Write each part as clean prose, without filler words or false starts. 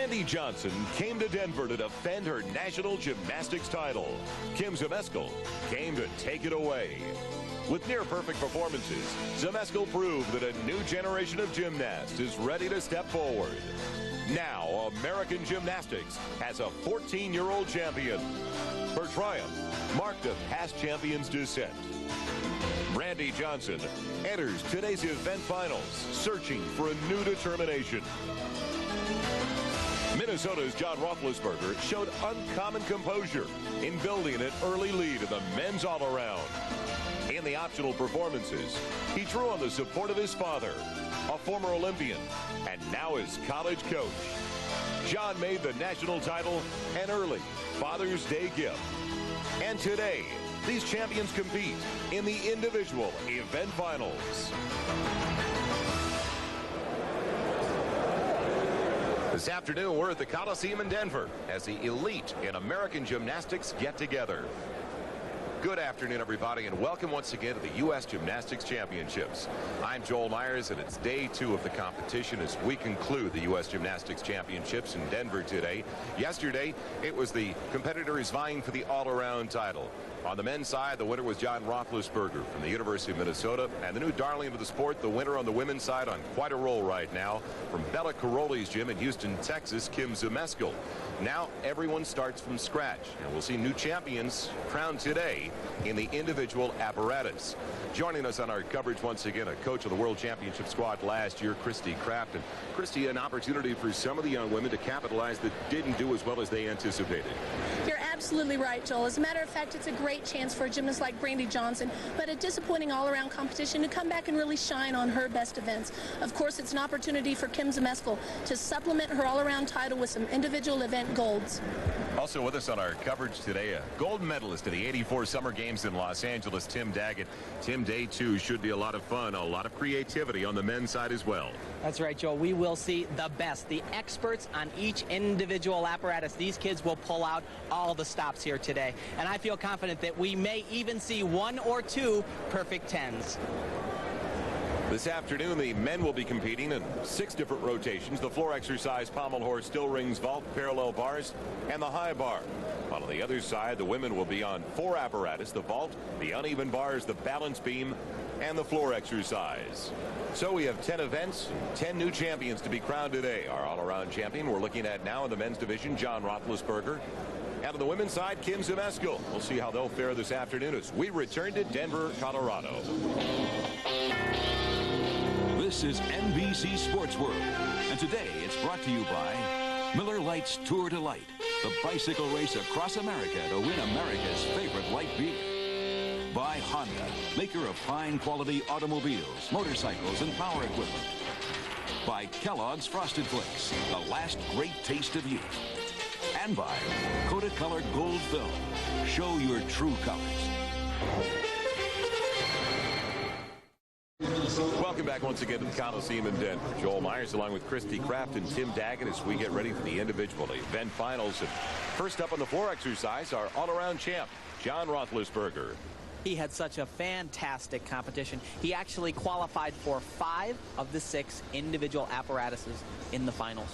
Brandy Johnson came to Denver to defend her national gymnastics title. Kim Zmeskal came to take it away. With near-perfect performances, Zmeskal proved that a new generation of gymnasts is ready to step forward. Now, American gymnastics has a 14-year-old champion. Her triumph marked a past champion's descent. Brandy Johnson enters today's event finals, searching for a new determination. Minnesota's John Roethlisberger showed uncommon composure in building an early lead in the men's all-around. In the optional performances, he drew on the support of his father, a former Olympian, and now his college coach. John made the national title an early Father's Day gift. And today, these champions compete in the individual event finals. This afternoon, we're at the Coliseum in Denver as the elite in American gymnastics get together. Good afternoon, everybody, and welcome once again to the U.S. Gymnastics Championships. I'm Joel Myers, and it's day 2 of the competition as we conclude the U.S. Gymnastics Championships in Denver today. Yesterday, it was the competitors vying for the all-around title. On the men's side, the winner was John Roethlisberger from the University of Minnesota, and the new darling of the sport, the winner on the women's side on quite a roll right now, from Bella Caroli's gym in Houston, Texas, Kim Zmeskal. Now everyone starts from scratch, and we'll see new champions crowned today in the individual apparatus. Joining us on our coverage once again, a coach of the World Championship squad last year, Christy Kraft. And Christy, an opportunity for some of the young women to capitalize that didn't do as well as they anticipated. You're absolutely right, Joel. As a matter of fact, it's a great chance for a gymnast like Brandy Johnson, but a disappointing all-around competition to come back and really shine on her best events. Of course, it's an opportunity for Kim Zmeskal to supplement her all-around title with some individual event golds. Also with us on our coverage today, a gold medalist at the '84 Summer Games in Los Angeles, Tim Daggett. Tim, day 2 should be a lot of fun, a lot of creativity on the men's side as well. That's right, Joe. We will see the best, the experts on each individual apparatus. These kids will pull out all the stops here today. And I feel confident that we may even see 1 or 2 perfect 10s. This afternoon, the men will be competing in 6 different rotations: the floor exercise, pommel horse, still rings, vault, parallel bars, and the high bar. While on the other side, the women will be on 4 apparatus: the vault, the uneven bars, the balance beam, and the floor exercise. So we have 10 events and 10 new champions to be crowned today. Our all-around champion we're looking at now in the men's division, John Roethlisberger. And on the women's side, Kim Zmeskal. We'll see how they'll fare this afternoon as we return to Denver, Colorado. This is NBC Sports World, and today it's brought to you by Miller Lite's Tour de Light, the bicycle race across America to win America's favorite light beer. By Honda, maker of fine quality automobiles, motorcycles, and power equipment. By Kellogg's Frosted Flakes, the last great taste of youth. And by Kodacolor Gold Film, show your true colors. Welcome back once again to the Coliseum in Denver. Joel Myers along with Christy Kraft and Tim Daggett as we get ready for the individual event finals. And first up on the floor exercise, our all-around champ, John Roethlisberger. He had such a fantastic competition. He actually qualified for 5 of the 6 individual apparatuses in the finals.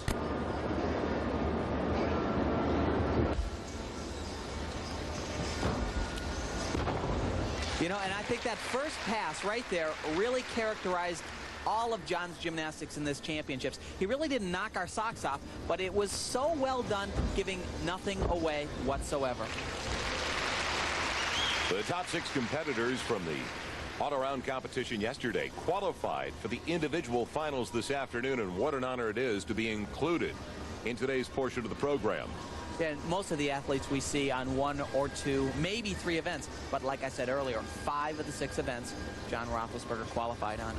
You know, and I think that first pass right there really characterized all of John's gymnastics in this championships. He really didn't knock our socks off, but it was so well done, giving nothing away whatsoever. The top 6 competitors from the all-around competition yesterday qualified for the individual finals this afternoon, and what an honor it is to be included in today's portion of the program. And most of the athletes we see on 1 or 2, maybe 3 events, but like I said earlier, 5 of the 6 events John Roethlisberger qualified on.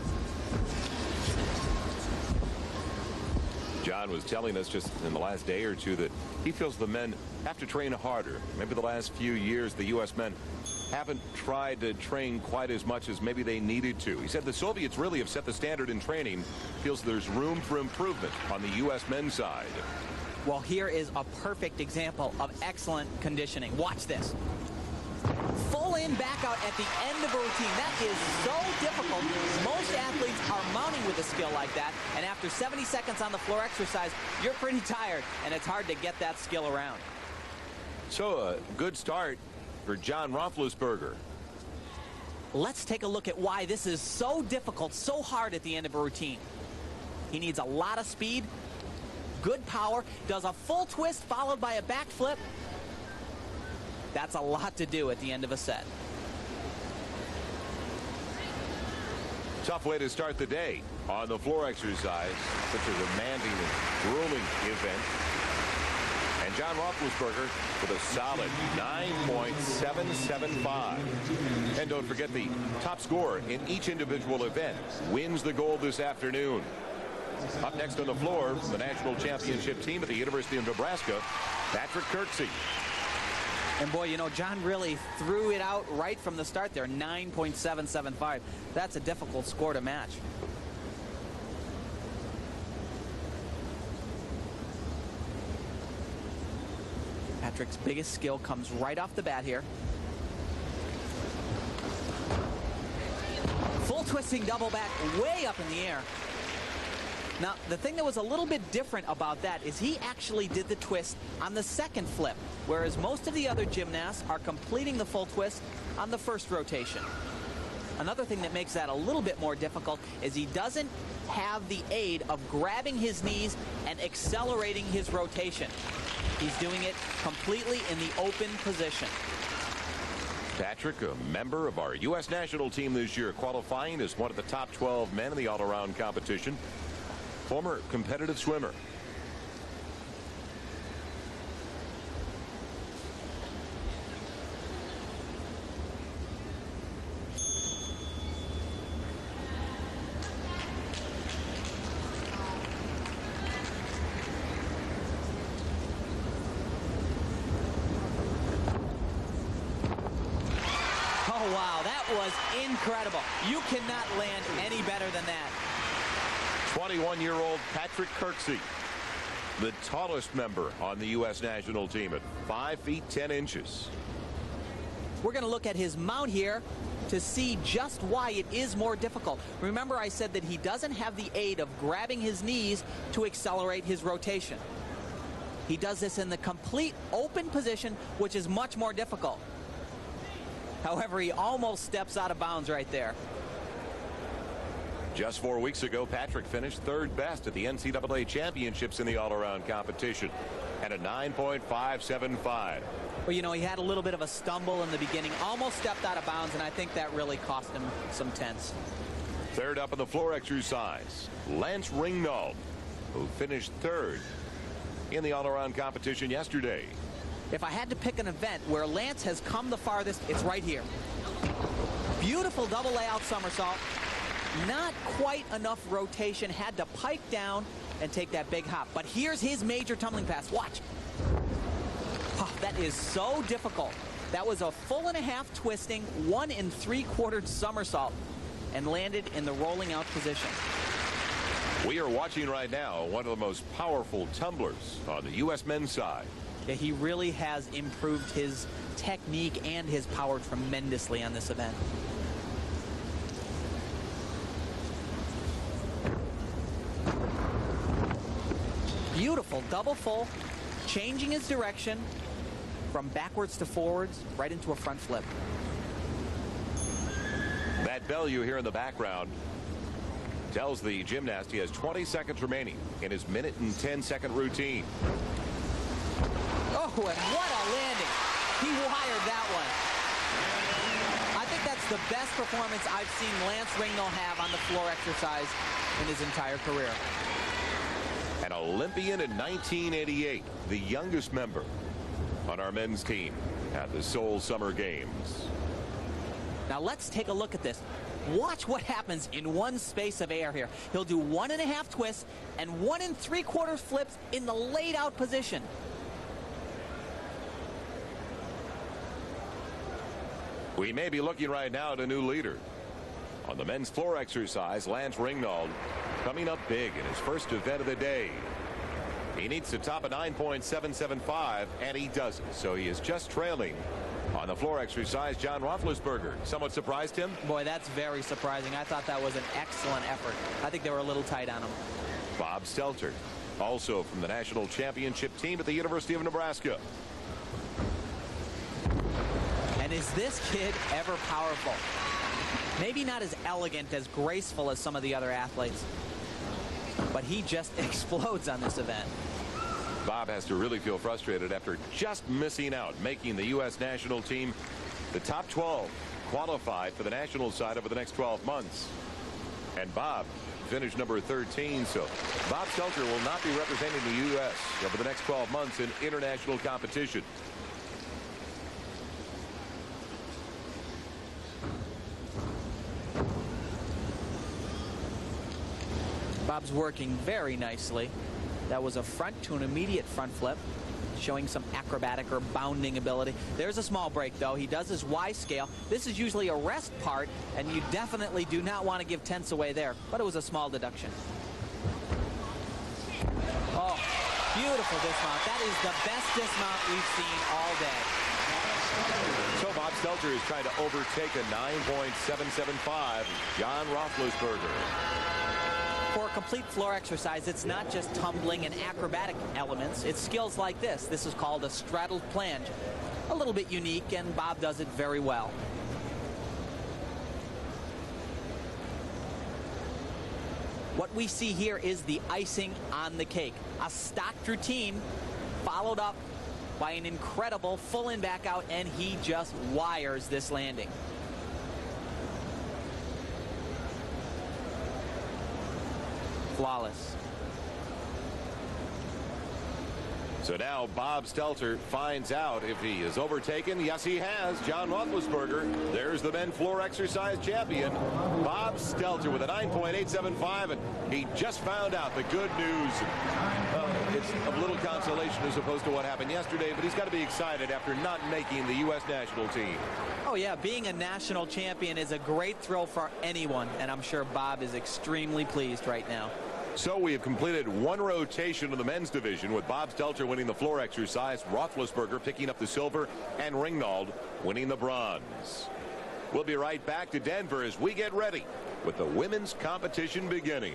John was telling us just in the last day or 2 that he feels the men have to train harder. Maybe the last few years the U.S. men haven't tried to train quite as much as maybe they needed to. He said the Soviets really have set the standard in training. Feels there's room for improvement on the U.S. men's side. Well, here is a perfect example of excellent conditioning. Watch this. Full in back out at the end of a routine. That is so difficult. Most athletes are mounting with a skill like that, and after 70 seconds on the floor exercise, you're pretty tired, and it's hard to get that skill around. So a good start for John Roethlisberger. Let's take a look at why this is so difficult, so hard at the end of a routine. He needs a lot of speed, good power, does a full twist followed by a back flip. That's a lot to do at the end of a set. Tough way to start the day on the floor exercise, such a demanding and grueling event. And John Roethlisberger with a solid 9.775. And don't forget, the top scorer in each individual event wins the gold this afternoon. Up next on the floor, the national championship team at the University of Nebraska, Patrick Kirksey. And boy, you know, John really threw it out right from the start there, 9.775. That's a difficult score to match. Patrick's biggest skill comes right off the bat here. Full twisting double back way up in the air. Now, the thing that was a little bit different about that is he actually did the twist on the second flip, whereas most of the other gymnasts are completing the full twist on the first rotation. Another thing that makes that a little bit more difficult is he doesn't have the aid of grabbing his knees and accelerating his rotation. He's doing it completely in the open position. Patrick, a member of our U.S. national team this year, qualifying as one of the top 12 men in the all-around competition. Former competitive swimmer. Oh, wow, that was incredible. You cannot land any better than that. 21-year-old Patrick Kirksey, the tallest member on the U.S. national team at 5 feet 10 inches. We're going to look at his mount here to see just why it is more difficult. Remember, I said that he doesn't have the aid of grabbing his knees to accelerate his rotation. He does this in the complete open position, which is much more difficult. However, he almost steps out of bounds right there. Just 4 weeks ago, Patrick finished third best at the NCAA championships in the all-around competition at a 9.575. Well, you know, he had a little bit of a stumble in the beginning, almost stepped out of bounds, and I think that really cost him some tenths. Third up in the floor exercise, Lance Ringnauld, who finished third in the all-around competition yesterday. If I had to pick an event where Lance has come the farthest, it's right here. Beautiful double layout somersault. Not quite enough rotation, had to pike down and take that big hop. But here's his major tumbling pass. Watch. Oh, that is so difficult. That was a 1.5 twisting, 1 3/4 somersault, and landed in the rolling out position. We are watching right now one of the most powerful tumblers on the U.S. men's side. Yeah, he really has improved his technique and his power tremendously on this event. Beautiful double full, changing his direction from backwards to forwards right into a front flip. That bell you hear in the background tells the gymnast he has 20 seconds remaining in his 1:10 routine. Oh, and what a landing. He wired that one. I think that's the best performance I've seen Lance Ringnauld have on the floor exercise in his entire career. An Olympian in 1988, the youngest member on our men's team at the Seoul Summer Games. Now let's take a look at this. Watch what happens in one space of air here. He'll do 1.5 twists and 1 3/4 flips in the laid out position. We may be looking right now at a new leader. On the men's floor exercise, Lance Ringnauld coming up big in his first event of the day. He needs to top a 9.775, and he doesn't. So he is just trailing on On the floor exercise, John Roethlisberger. Somewhat surprised him? Boy, that's very surprising. I thought that was an excellent effort. I think they were a little tight on him. Bob Stelter, also from the national championship team at the University of Nebraska. And is this kid ever powerful? Maybe not as elegant, as graceful as some of the other athletes, but he just explodes on this event. Bob has to really feel frustrated after just missing out, making the U.S. national team the top 12 qualified for the national side over the next 12 months. And Bob finished number 13, so Bob Stelter will not be representing the U.S. over the next 12 months in international competition. Bob's working very nicely. That was a front to an immediate front flip, showing some acrobatic or bounding ability. There's a small break, though. He does his Y scale. This is usually a rest part, and you definitely do not want to give tenths away there, but it was a small deduction. Oh, beautiful dismount. That is the best dismount we've seen all day. So Bob Stelter is trying to overtake a 9.775 John Roethlisberger. For a complete floor exercise, it's not just tumbling and acrobatic elements. It's skills like this. This is called a straddled plunge. A little bit unique, and Bob does it very well. What we see here is the icing on the cake. A stocked routine followed up by an incredible full in back out, and he just wires this landing. Flawless. So now Bob Stelter finds out if he is overtaken. Yes, he has. John Roethlisberger. There's the men floor exercise champion, Bob Stelter, with a 9.875, and he just found out the good news. It's a little consolation as opposed to what happened yesterday, but he's got to be excited after not making the U.S. national team. Oh, yeah, being a national champion is a great thrill for anyone, and I'm sure Bob is extremely pleased right now. So we have completed one rotation of the men's division, with Bob Stelter winning the floor exercise, Roethlisberger picking up the silver, and Ringnauld winning the bronze. We'll be right back to Denver as we get ready with the women's competition beginning.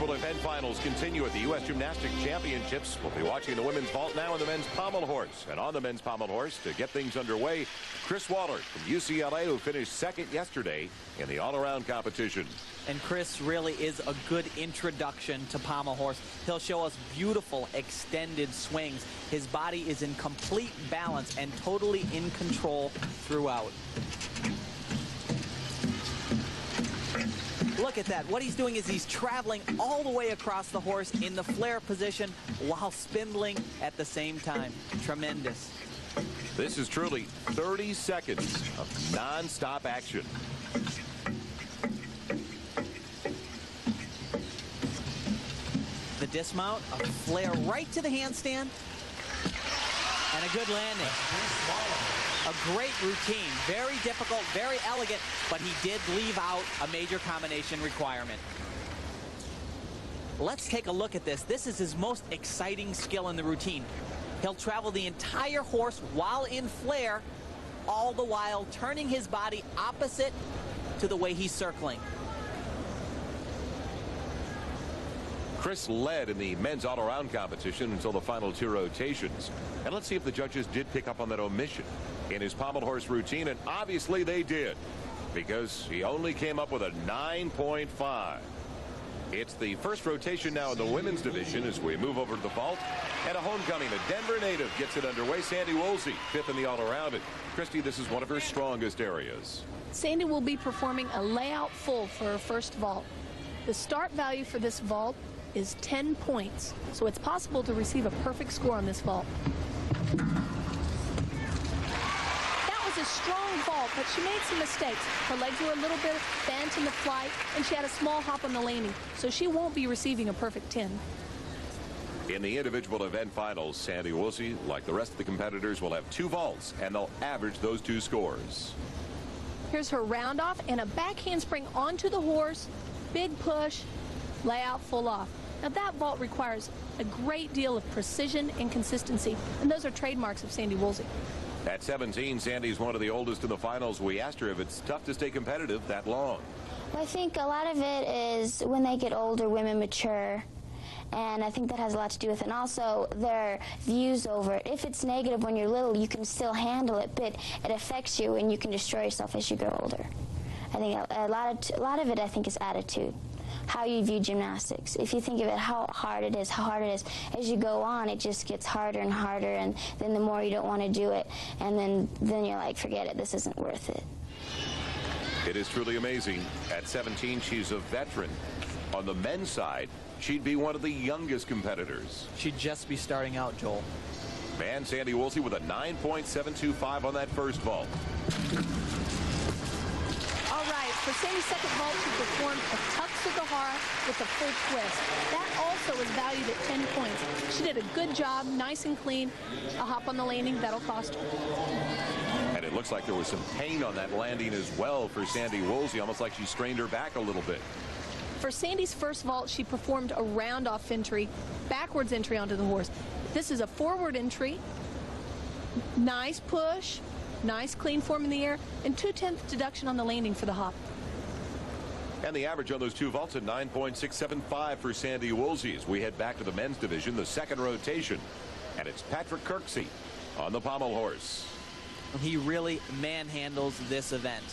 Event finals continue at the U.S. Gymnastics Championships. We'll be watching the women's vault now in the men's pommel horse. And on the men's pommel horse, to get things underway, Chris Waller from UCLA, who finished second yesterday in the all-around competition. And Chris really is a good introduction to pommel horse. He'll show us beautiful extended swings. His body is in complete balance and totally in control throughout. Look at that. What he's doing is he's traveling all the way across the horse in the flare position while spindling at the same time. Tremendous. This is truly 30 seconds of non-stop action. The dismount, a flare right to the handstand, and a good landing. A great routine, very difficult, very elegant, but he did leave out a major combination requirement. Let's take a look at this. This is his most exciting skill in the routine. He'll travel the entire horse while in flare, all the while turning his body opposite to the way he's circling. Chris led in the men's all-around competition until the final two rotations. And let's see if the judges did pick up on that omission in his pommel horse routine, and obviously they did, because he only came up with a 9.5. It's the first rotation now in the women's division as we move over to the vault, and a homecoming. A Denver native gets it underway. Sandy Woolsey, fifth in the all-around. And Christy, this is one of her strongest areas. Sandy will be performing a layout full for her first vault. The start value for this vault is 10 points, so it's possible to receive a perfect score on this vault. A strong vault, but she made some mistakes. Her legs were a little bit bent in the flight, and she had a small hop on the landing, so she won't be receiving a perfect 10. In the individual event finals, Sandy Woolsey, like the rest of the competitors, will have two vaults, and they'll average those two scores. Here's her round off and a back handspring onto the horse, Big push, layout, full off. Now that vault requires a great deal of precision and consistency, and those are trademarks of Sandy Woolsey. At 17, Sandy's one of the oldest in the finals. We asked her if it's tough to stay competitive that long. Well, I think a lot of it is when they get older, women mature. And I think that has a lot to do with it. And also their views over it. If it's negative when you're little, you can still handle it, but it affects you and you can destroy yourself as you grow older. I think a lot of it, I think, is attitude. How you view gymnastics. If you think of it, how hard it is, as you go on, it just gets harder and harder, and then the more you don't want to do it, and then you're like, forget it, this isn't worth it. It is truly amazing. At 17, she's a veteran. On the men's side, she'd be one of the youngest competitors. She'd just be starting out, Joel. Man, Sandy Woolsey with a 9.725 on that first vault. All right, for Sandy's second vault, she performed a Tuxedo with a full twist. That also is valued at 10 points. She did a good job, nice and clean. A hop on the landing, that'll cost her. And it looks like there was some pain on that landing as well for Sandy Woolsey, almost like she strained her back a little bit. For Sandy's first vault, she performed a round-off entry, backwards entry onto the horse. This is a forward entry, nice push, nice clean form in the air, and 2/10 deduction on the landing for the hop. And the average on those two vaults at 9.675 for Sandy Woolsey. As we head back to the men's division, the second rotation, and it's Patrick Kirksey on the pommel horse. He really manhandles this event.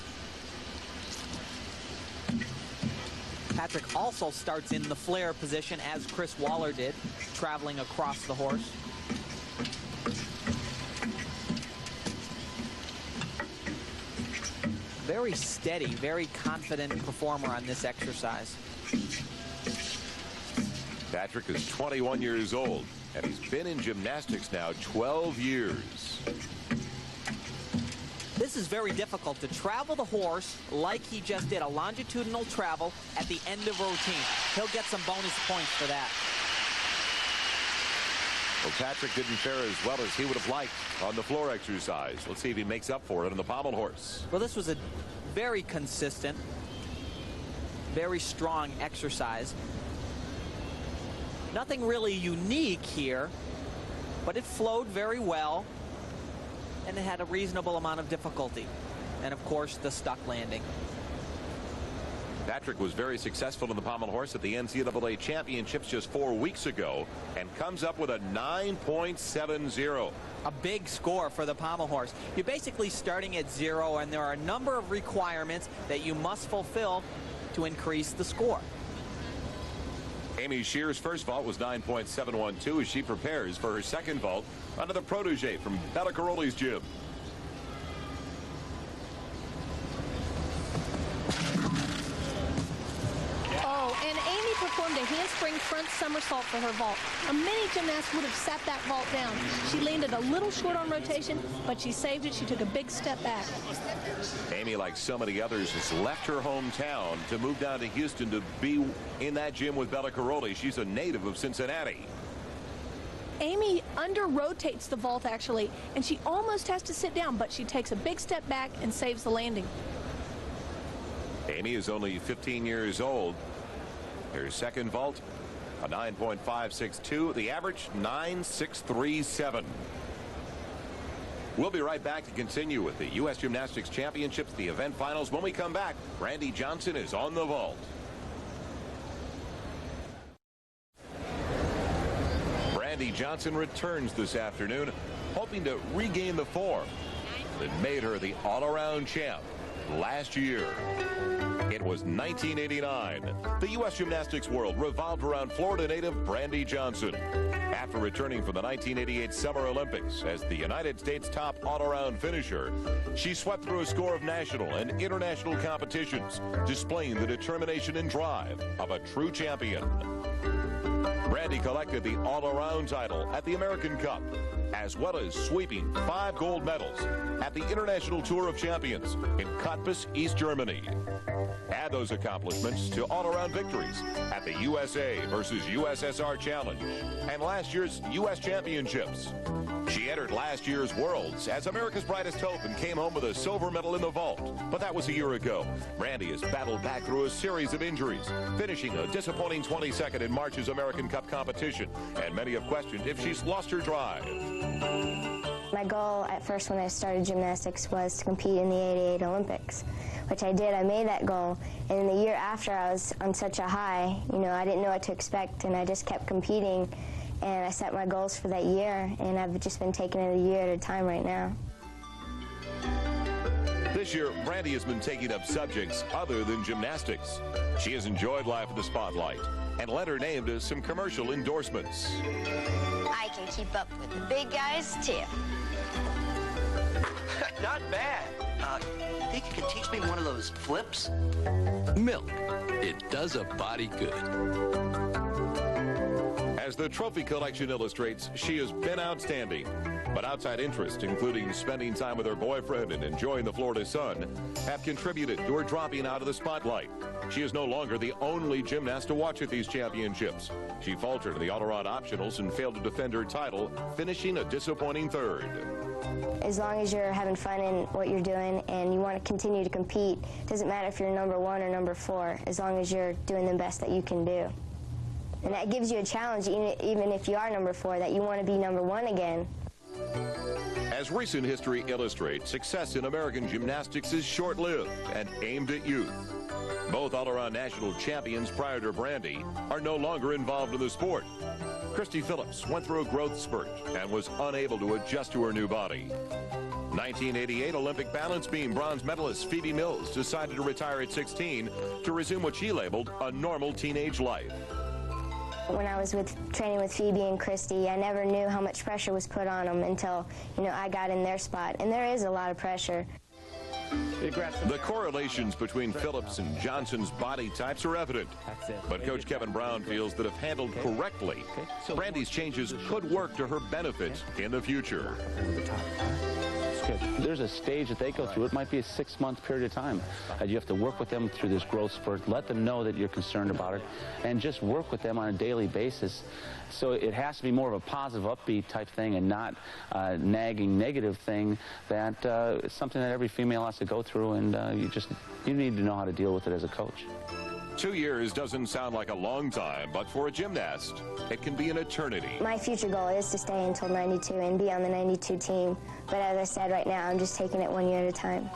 Patrick also starts in the flare position as Chris Waller did, traveling across the horse. Very steady, very confident performer on this exercise. Patrick is 21 years old, and he's been in gymnastics now 12 years. This is very difficult to travel the horse like he just did, a longitudinal travel at the end of routine. He'll get some bonus points for that. Well, Patrick didn't fare as well as he would have liked on the floor exercise. Let's see if he makes up for it on the pommel horse. Well, this was a very consistent, very strong exercise. Nothing really unique here, but it flowed very well, and it had a reasonable amount of difficulty. And, of course, the stuck landing. Patrick was very successful in the pommel horse at the NCAA championships just 4 weeks ago and comes up with a 9.70. A big score for the pommel horse. You're basically starting at 0, and there are a number of requirements that you must fulfill to increase the score. Amy Shear's first vault was 9.712 as she prepares for her second vault under the protege from Bella Caroli's gym. And Amy performed a handspring front somersault for her vault. Many gymnasts would have sat that vault down. She landed a little short on rotation, but she saved it. She took a big step back. Amy, like so many others, has left her hometown to move down to Houston to be in that gym with Bella Caroli. She's a native of Cincinnati. Amy under-rotates the vault, actually, and she almost has to sit down, but she takes a big step back and saves the landing. Amy is only 15 years old. Her second vault, a 9.562. The average, 9.637. We'll be right back to continue with the U.S. Gymnastics Championships, the event finals. When we come back, Brandy Johnson is on the vault. Brandy Johnson returns this afternoon, hoping to regain the form that made her the all-around champ last year. It was 1989. The U.S. gymnastics world revolved around Florida native Brandy Johnson. After returning from the 1988 Summer Olympics as the United States top all-around finisher, she swept through a score of national and international competitions, displaying the determination and drive of a true champion. Brandy collected the all-around title at the American Cup, as well as sweeping 5 gold medals at the International Tour of Champions in Cottbus, East Germany. Add those accomplishments to all-around victories at the USA versus USSR Challenge and last year's U.S. Championships. She entered last year's Worlds as America's brightest hope and came home with a silver medal in the vault. But that was a year ago. Brandy has battled back through a series of injuries, finishing a disappointing 22nd in March's American Cup competition. And many have questioned if she's lost her drive. My goal at first when I started gymnastics was to compete in the '88 Olympics, which I did. I made that goal. And the year after, I was on such a high. I didn't know what to expect, and I just kept competing. And I set my goals for that year, and I've just been taking it a year at a time right now. This year, Brandy has been taking up subjects other than gymnastics. She has enjoyed life in the spotlight and led her name to some commercial endorsements. I can keep up with the big guys, too. Not bad. Think you could teach me one of those flips? Milk. It does a body good. As the trophy collection illustrates, she has been outstanding. But outside interests, including spending time with her boyfriend and enjoying the Florida sun, have contributed to her dropping out of the spotlight. She is no longer the only gymnast to watch at these championships. She faltered in the all-around optionals and failed to defend her title, finishing a disappointing third. As long as you're having fun in what you're doing and you want to continue to compete, it doesn't matter if you're number 1 or number 4, as long as you're doing the best that you can do. And that gives you a challenge, even if you are number 4, that you want to be number 1 again. As recent history illustrates, success in American gymnastics is short-lived and aimed at youth. Both all-around national champions prior to Brandy are no longer involved in the sport. Christy Phillips went through a growth spurt and was unable to adjust to her new body. 1988 Olympic balance beam bronze medalist Phoebe Mills decided to retire at 16 to resume what she labeled a normal teenage life. When I was training with Phoebe and Christy, I never knew how much pressure was put on them until, I got in their spot. And there is a lot of pressure. The correlations between Phillips and Johnson's body types are evident. But Coach Kevin Brown feels that if handled correctly, Brandy's changes could work to her benefit in the future. There's a stage that they go through. It might be a 6-month period of time. You have to work with them through this growth spurt, let them know that you're concerned about it, and just work with them on a daily basis. So it has to be more of a positive, upbeat type thing and not a nagging, negative thing that it's something that every female has to go through, and you need to know how to deal with it as a coach. 2 years doesn't sound like a long time, but for a gymnast, it can be an eternity. My future goal is to stay until 92 and be on the 92 team. But as I said, right now, I'm just taking it 1 year at a time.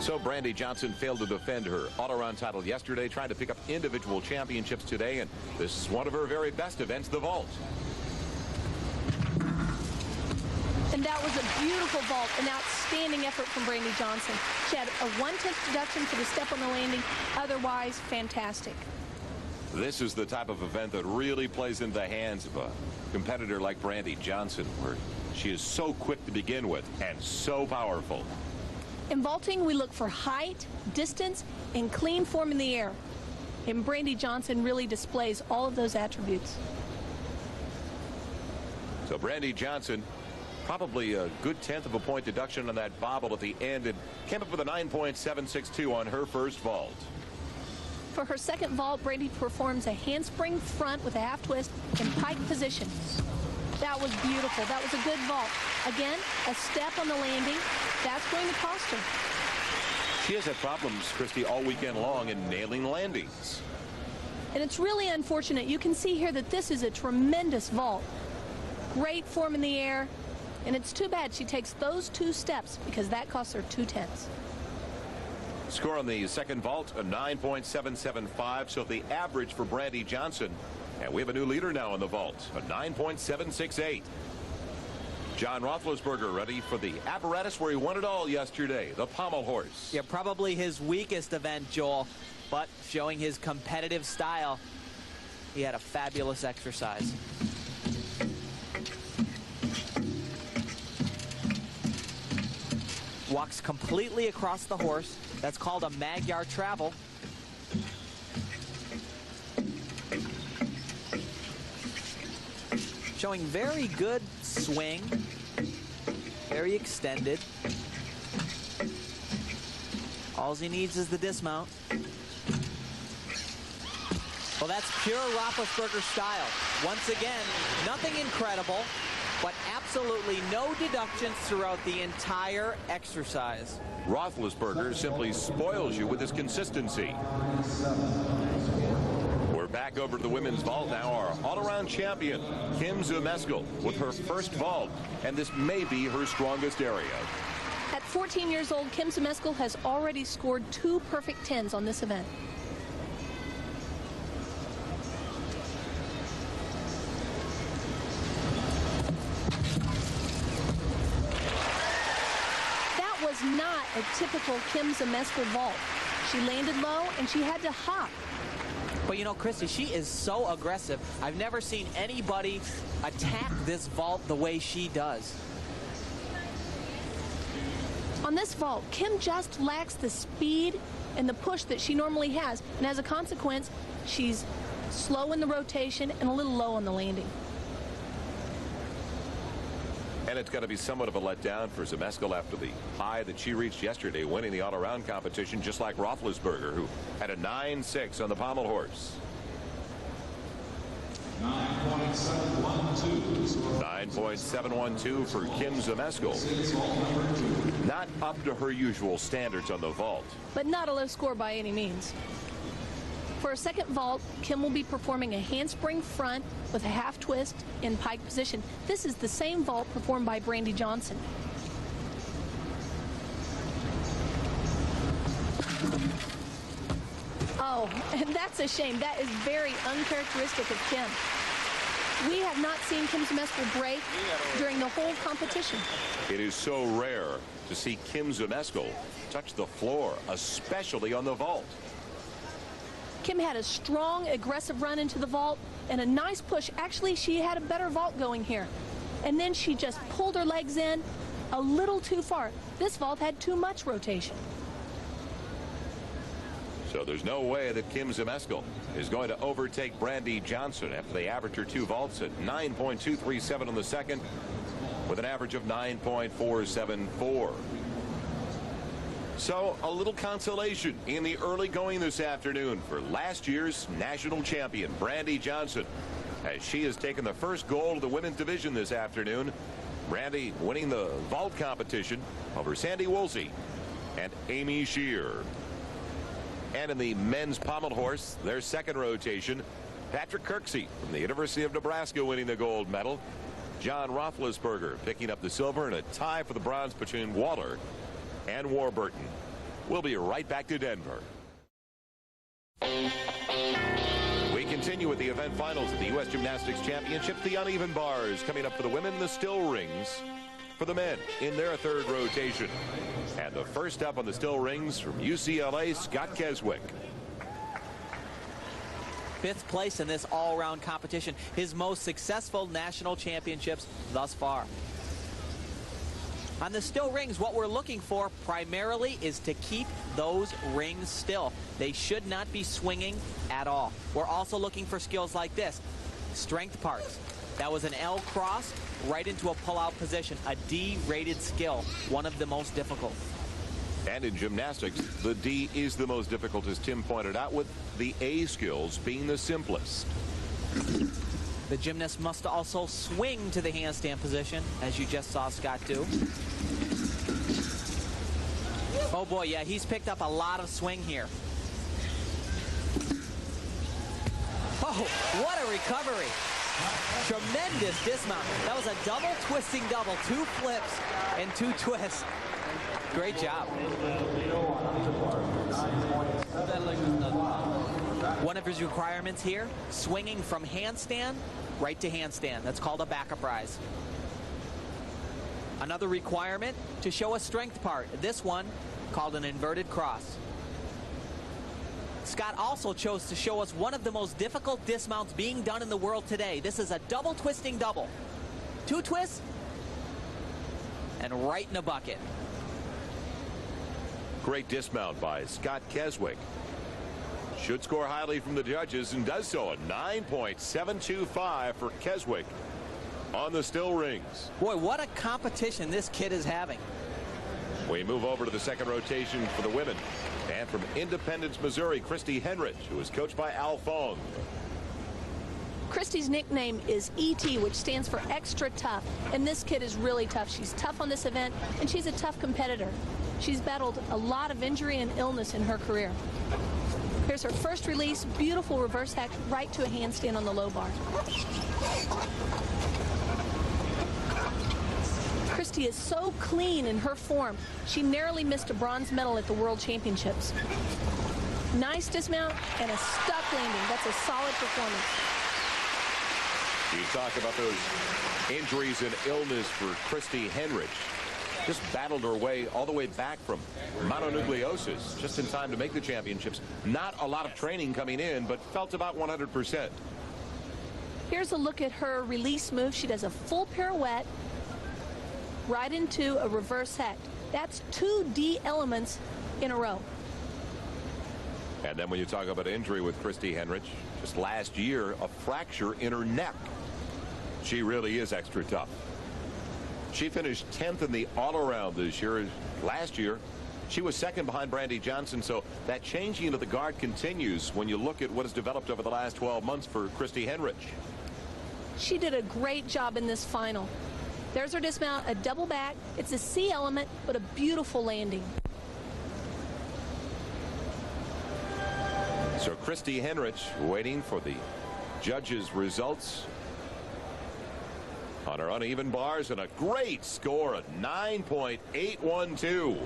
So Brandy Johnson failed to defend her all-around title yesterday, trying to pick up individual championships today, and this is one of her very best events, the vault. And that was a beautiful vault, an outstanding effort from Brandy Johnson. She had a 1/10 deduction for the step on the landing, otherwise fantastic. This is the type of event that really plays into the hands of a competitor like Brandy Johnson, where she is so quick to begin with and so powerful. In vaulting, we look for height, distance, and clean form in the air. And Brandy Johnson really displays all of those attributes. So Brandy Johnson, probably a good 1/10 of a point deduction on that bobble at the end, and came up with a 9.762 on her first vault. For her second vault, Brandy performs a handspring front with a half twist in pike position. That was beautiful. That was a good vault. Again, a step on the landing. That's going to cost her. She has had problems, Christy, all weekend long in nailing landings. And it's really unfortunate. You can see here that this is a tremendous vault. Great form in the air. And it's too bad she takes those 2 steps because that costs her 2/10. Score on the second vault, a 9.775, so the average for Brandy Johnson. And we have a new leader now in the vault, a 9.768. John Roethlisberger ready for the apparatus where he won it all yesterday, the pommel horse. Yeah, probably his weakest event, Joel, but showing his competitive style. He had a fabulous exercise. Walks completely across the horse. That's called a Magyar travel. Showing very good swing. Very extended. All he needs is the dismount. Well, that's pure Roethlisberger style. Once again, nothing incredible, but absolutely absolutely no deductions throughout the entire exercise. Roethlisberger simply spoils you with his consistency. We're back over to the women's vault now. Our all-around champion, Kim Zumeskal, with her first vault, and this may be her strongest area. At 14 years old, Kim Zumeskal has already scored 2 perfect 10s on this event. That was not a typical Kim Zumeskal vault. She landed low and she had to hop. But you know, Christy, she is so aggressive. I've never seen anybody attack this vault the way she does. On this vault, Kim just lacks the speed and the push that she normally has. And as a consequence, she's slow in the rotation and a little low on the landing. And it's going to be somewhat of a letdown for Zumeskal after the high that she reached yesterday, winning the all-around competition, just like Roethlisberger, who had a 9.6 on the pommel horse. 9.712 for Kim Zumeskal. Not up to her usual standards on the vault. But not a low score by any means. For a second vault, Kim will be performing a handspring front with a half twist in pike position. This is the same vault performed by Brandy Johnson. Oh, and that's a shame. That is very uncharacteristic of Kim. We have not seen Kim Zumeskal break during the whole competition. It is so rare to see Kim Zumeskal touch the floor, especially on the vault. Kim had a strong, aggressive run into the vault and a nice push. Actually, she had a better vault going here. And then she just pulled her legs in a little too far. This vault had too much rotation. So there's no way that Kim Zumeskal is going to overtake Brandy Johnson after they average her 2 vaults at 9.237 on the second with an average of 9.474. So a little consolation in the early going this afternoon for last year's national champion, Brandy Johnson, as she has taken the first gold of the women's division this afternoon. Brandy winning the vault competition over Sandy Woolsey and Amy Shear. And in the men's pommel horse, their second rotation, Patrick Kirksey from the University of Nebraska winning the gold medal. John Roethlisberger picking up the silver, and a tie for the bronze between Waller and Warburton. We'll be right back to Denver. We continue with the event finals of the U.S. Gymnastics Championships. The uneven bars coming up for the women, the still rings for the men in their third rotation. And the first up on the still rings from UCLA, Scott Keswick. 5th place in this all-around competition, his most successful national championships thus far. On the still rings, what we're looking for primarily is to keep those rings still. They should not be swinging at all. We're also looking for skills like this. Strength parts. That was an L cross right into a pull-out position. A D-rated skill, one of the most difficult. And in gymnastics, the D is the most difficult, as Tim pointed out, with the A skills being the simplest. The gymnast must also swing to the handstand position, as you just saw Scott do. Oh boy, yeah, he's picked up a lot of swing here. Oh, what a recovery. Tremendous dismount. That was a double twisting double, 2 flips and 2 twists. Great job. One of his requirements here, swinging from handstand right to handstand. That's called a backup rise. Another requirement, to show a strength part. This one called an inverted cross. Scott also chose to show us one of the most difficult dismounts being done in the world today. This is a double twisting double. 2 twists and right in a bucket. Great dismount by Scott Keswick. Should score highly from the judges, and does so. A 9.725 for Keswick on the still rings. Boy, what a competition this kid is having. We move over to the second rotation for the women. And from Independence, Missouri, Christy Henrich, who is coached by Al Fong. Christy's nickname is ET, which stands for extra tough, and this kid is really tough. She's tough on this event, and she's a tough competitor. She's battled a lot of injury and illness in her career. Here's her first release, beautiful reverse hack right to a handstand on the low bar. Christy is so clean in her form, she narrowly missed a bronze medal at the World Championships. Nice dismount and a stuck landing. That's a solid performance. You talk about those injuries and illness for Christy Henrich. Just battled her way all the way back from mononucleosis, just in time to make the championships. Not a lot of training coming in, but felt about 100%. Here's a look at her release move. She does a full pirouette right into a reverse hack. That's 2 D elements in a row. And then when you talk about injury with Christy Henrich, just last year, a fracture in her neck. She really is extra tough. She finished 10th in the all-around this year. Last year, she was second behind Brandy Johnson, so that changing of the guard continues when you look at what has developed over the last 12 months for Christy Henrich. She did a great job in this final. There's her dismount, a double back. It's a C element, but a beautiful landing. So Christy Henrich waiting for the judges' results on her uneven bars, and a great score of 9.812.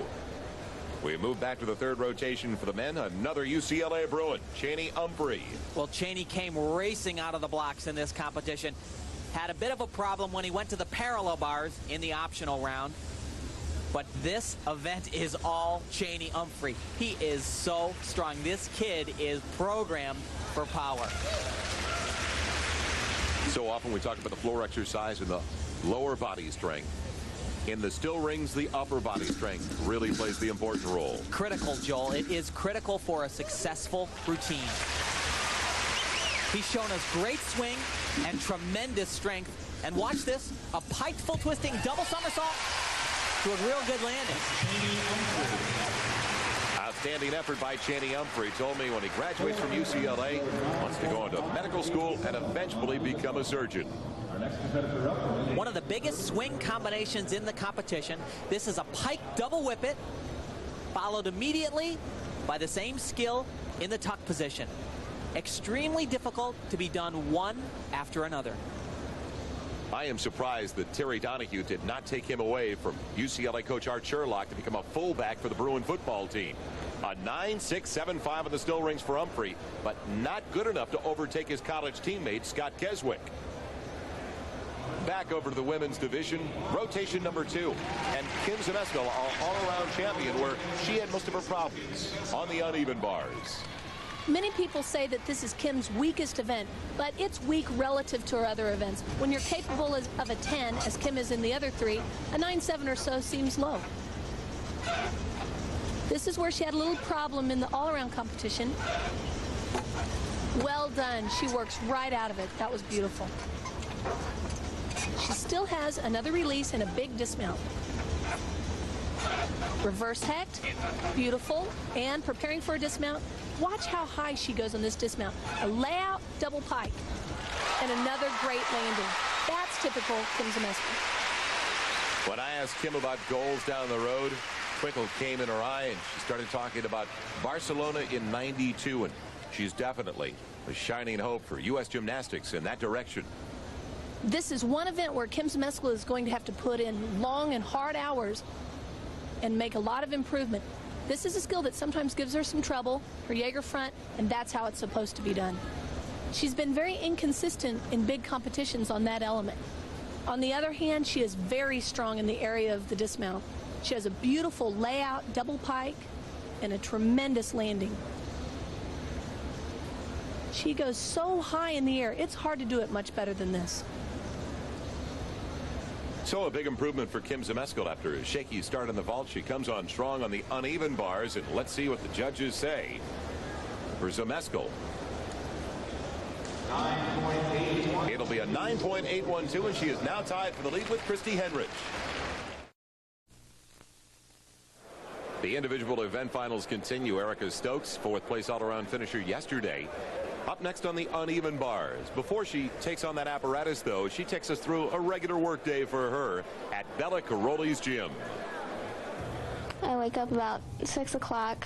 We move back to the third rotation for the men. Another UCLA Bruin, Cheney Humphrey. Well, Cheney came racing out of the blocks in this competition. Had a bit of a problem when he went to the parallel bars in the optional round. But this event is all Cheney Humphrey. He is so strong. This kid is programmed for power. So often we talk about the floor exercise and the lower body strength. In the still rings, the upper body strength really plays the important role. Critical, Joel. It is critical for a successful routine. He's shown us great swing and tremendous strength. And watch this, a piked full twisting double somersault to a real good landing. Outstanding effort by Cheney Humphrey. Told me when he graduates from UCLA, wants to go into medical school and eventually become a surgeon. One of the biggest swing combinations in the competition. This is a pike double whip it, followed immediately by the same skill in the tuck position. Extremely difficult to be done one after another. I am surprised that Terry Donahue did not take him away from UCLA coach Art Sherlock to become a fullback for the Bruin football team. A 9.675 in the still rings for Humphrey, but not good enough to overtake his college teammate Scott Keswick. Back over to the women's division, rotation number 2. And Kim Zmeskal, our all-around champion, where she had most of her problems on the uneven bars. Many people say that this is Kim's weakest event, but it's weak relative to her other events. When you're capable of a 10, as Kim is in the other 3, a 9.7 or so seems low. This is where she had a little problem in the all-around competition. Well done. She works right out of it. That was beautiful. She still has another release and a big dismount. Reverse hacked, beautiful, and preparing for a dismount. Watch how high she goes on this dismount. A layout double pike, and another great landing. That's typical Kim Zmeskal. When I asked Kim about goals down the road, twinkle came in her eye, and she started talking about Barcelona in '92, and she's definitely a shining hope for U.S. gymnastics in that direction. This is one event where Kim Zmeskal is going to have to put in long and hard hours and make a lot of improvement. This is a skill that sometimes gives her some trouble, her Jaeger front, and that's how it's supposed to be done. She's been very inconsistent in big competitions on that element. On the other hand, she is very strong in the area of the dismount. She has a beautiful layout, double pike, and a tremendous landing. She goes so high in the air, it's hard to do it much better than this. So a big improvement for Kim Zmeskal after a shaky start in the vault. She comes on strong on the uneven bars, and let's see what the judges say for Zmeskal. It'll be a 9.812, and she is now tied for the lead with Christy Henrich. The individual event finals continue. Erica Stokes, 4th place all-around finisher yesterday, Up next on the uneven bars. Before she takes on that apparatus, though, she takes us through a regular work day for her at Bella Caroli's gym. I wake up about 6 o'clock,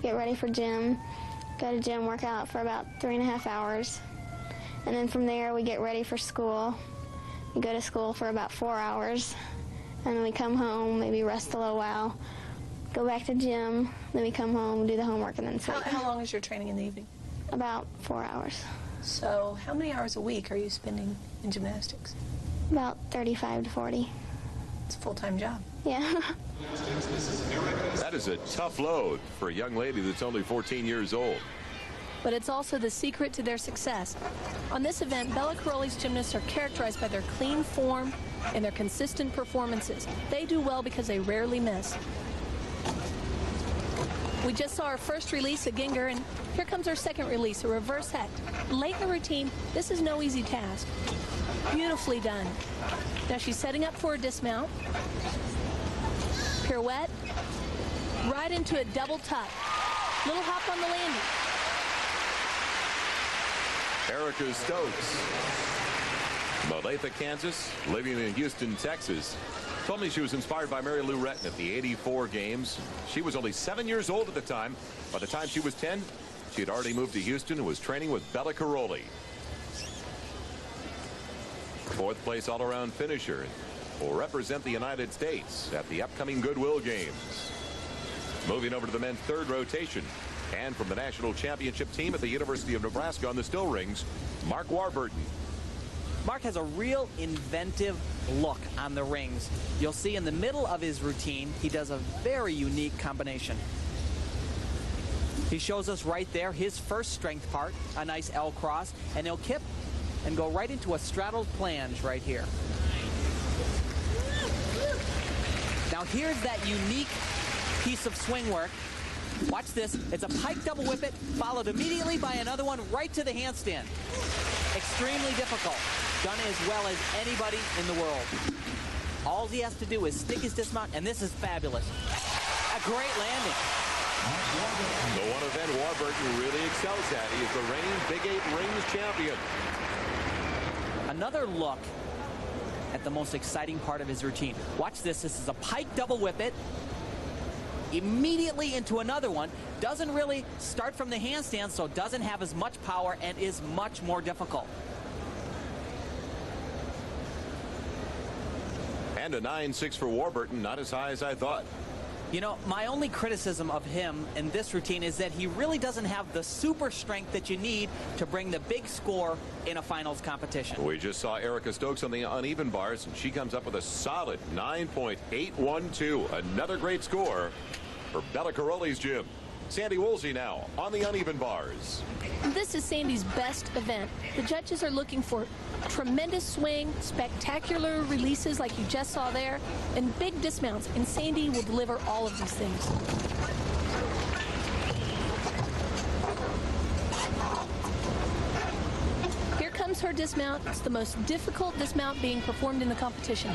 get ready for gym, go to gym, work out for about 3.5 hours. And then from there, we get ready for school. We go to school for about 4 hours. And then we come home, maybe rest a little while, go back to gym, then we come home, do the homework, and then sleep. How long is your training in the evening? About 4 hours. So how many hours a week are you spending in gymnastics? About 35 to 40. It's a full-time job. Yeah. That is a tough load for a young lady that's only 14 years old. But it's also the secret to their success. On this event, Bella Caroli's gymnasts are characterized by their clean form and their consistent performances. They do well because they rarely miss. We just saw our first release, a Ginger, and here comes our second release, a reverse hecht. Late in the routine, this is no easy task. Beautifully done. Now she's setting up for a dismount. Pirouette. Right into a double tuck. Little hop on the landing. Erica Stokes, Olathe, Kansas, living in Houston, Texas, told me she was inspired by Mary Lou Retton at the '84 games. She was only 7 years old at the time. By the time she was 10, she had already moved to Houston and was training with Bella Caroli. Fourth place all-around finisher, will represent the United States at the upcoming Goodwill Games. Moving over to the men's third rotation. And from the national championship team at the University of Nebraska on the still rings, Mark Warburton. Mark has a real inventive look on the rings. You'll see in the middle of his routine, he does a very unique combination. He shows us right there his first strength part, a nice L cross, and he'll kip and go right into a straddled plunge right here. Now here's that unique piece of swing work. Watch this. It's a pike double whip it, followed immediately by another one right to the handstand. Extremely difficult. Done as well as anybody in the world. All he has to do is stick his dismount, and this is fabulous. A great landing. The one event Warburton really excels at. He is the reigning Big 8 rings champion. Another look at the most exciting part of his routine. Watch this. This is a pike double whip it. Immediately into another one. Doesn't really start from the handstand, so doesn't have as much power and is much more difficult. And a 9.6 for Warburton, not as high as I thought. You know, my only criticism of him in this routine is that he really doesn't have the super strength that you need to bring the big score in a finals competition. We just saw Erica Stokes on the uneven bars, and she comes up with a solid 9.812. Another great score for Bella Caroli's gym. Sandy Woolsey now on the uneven bars. This is Sandy's best event. The judges are looking for tremendous swing, spectacular releases like you just saw there, and big dismounts, and Sandy will deliver all of these things. Here comes her dismount. It's the most difficult dismount being performed in the competition.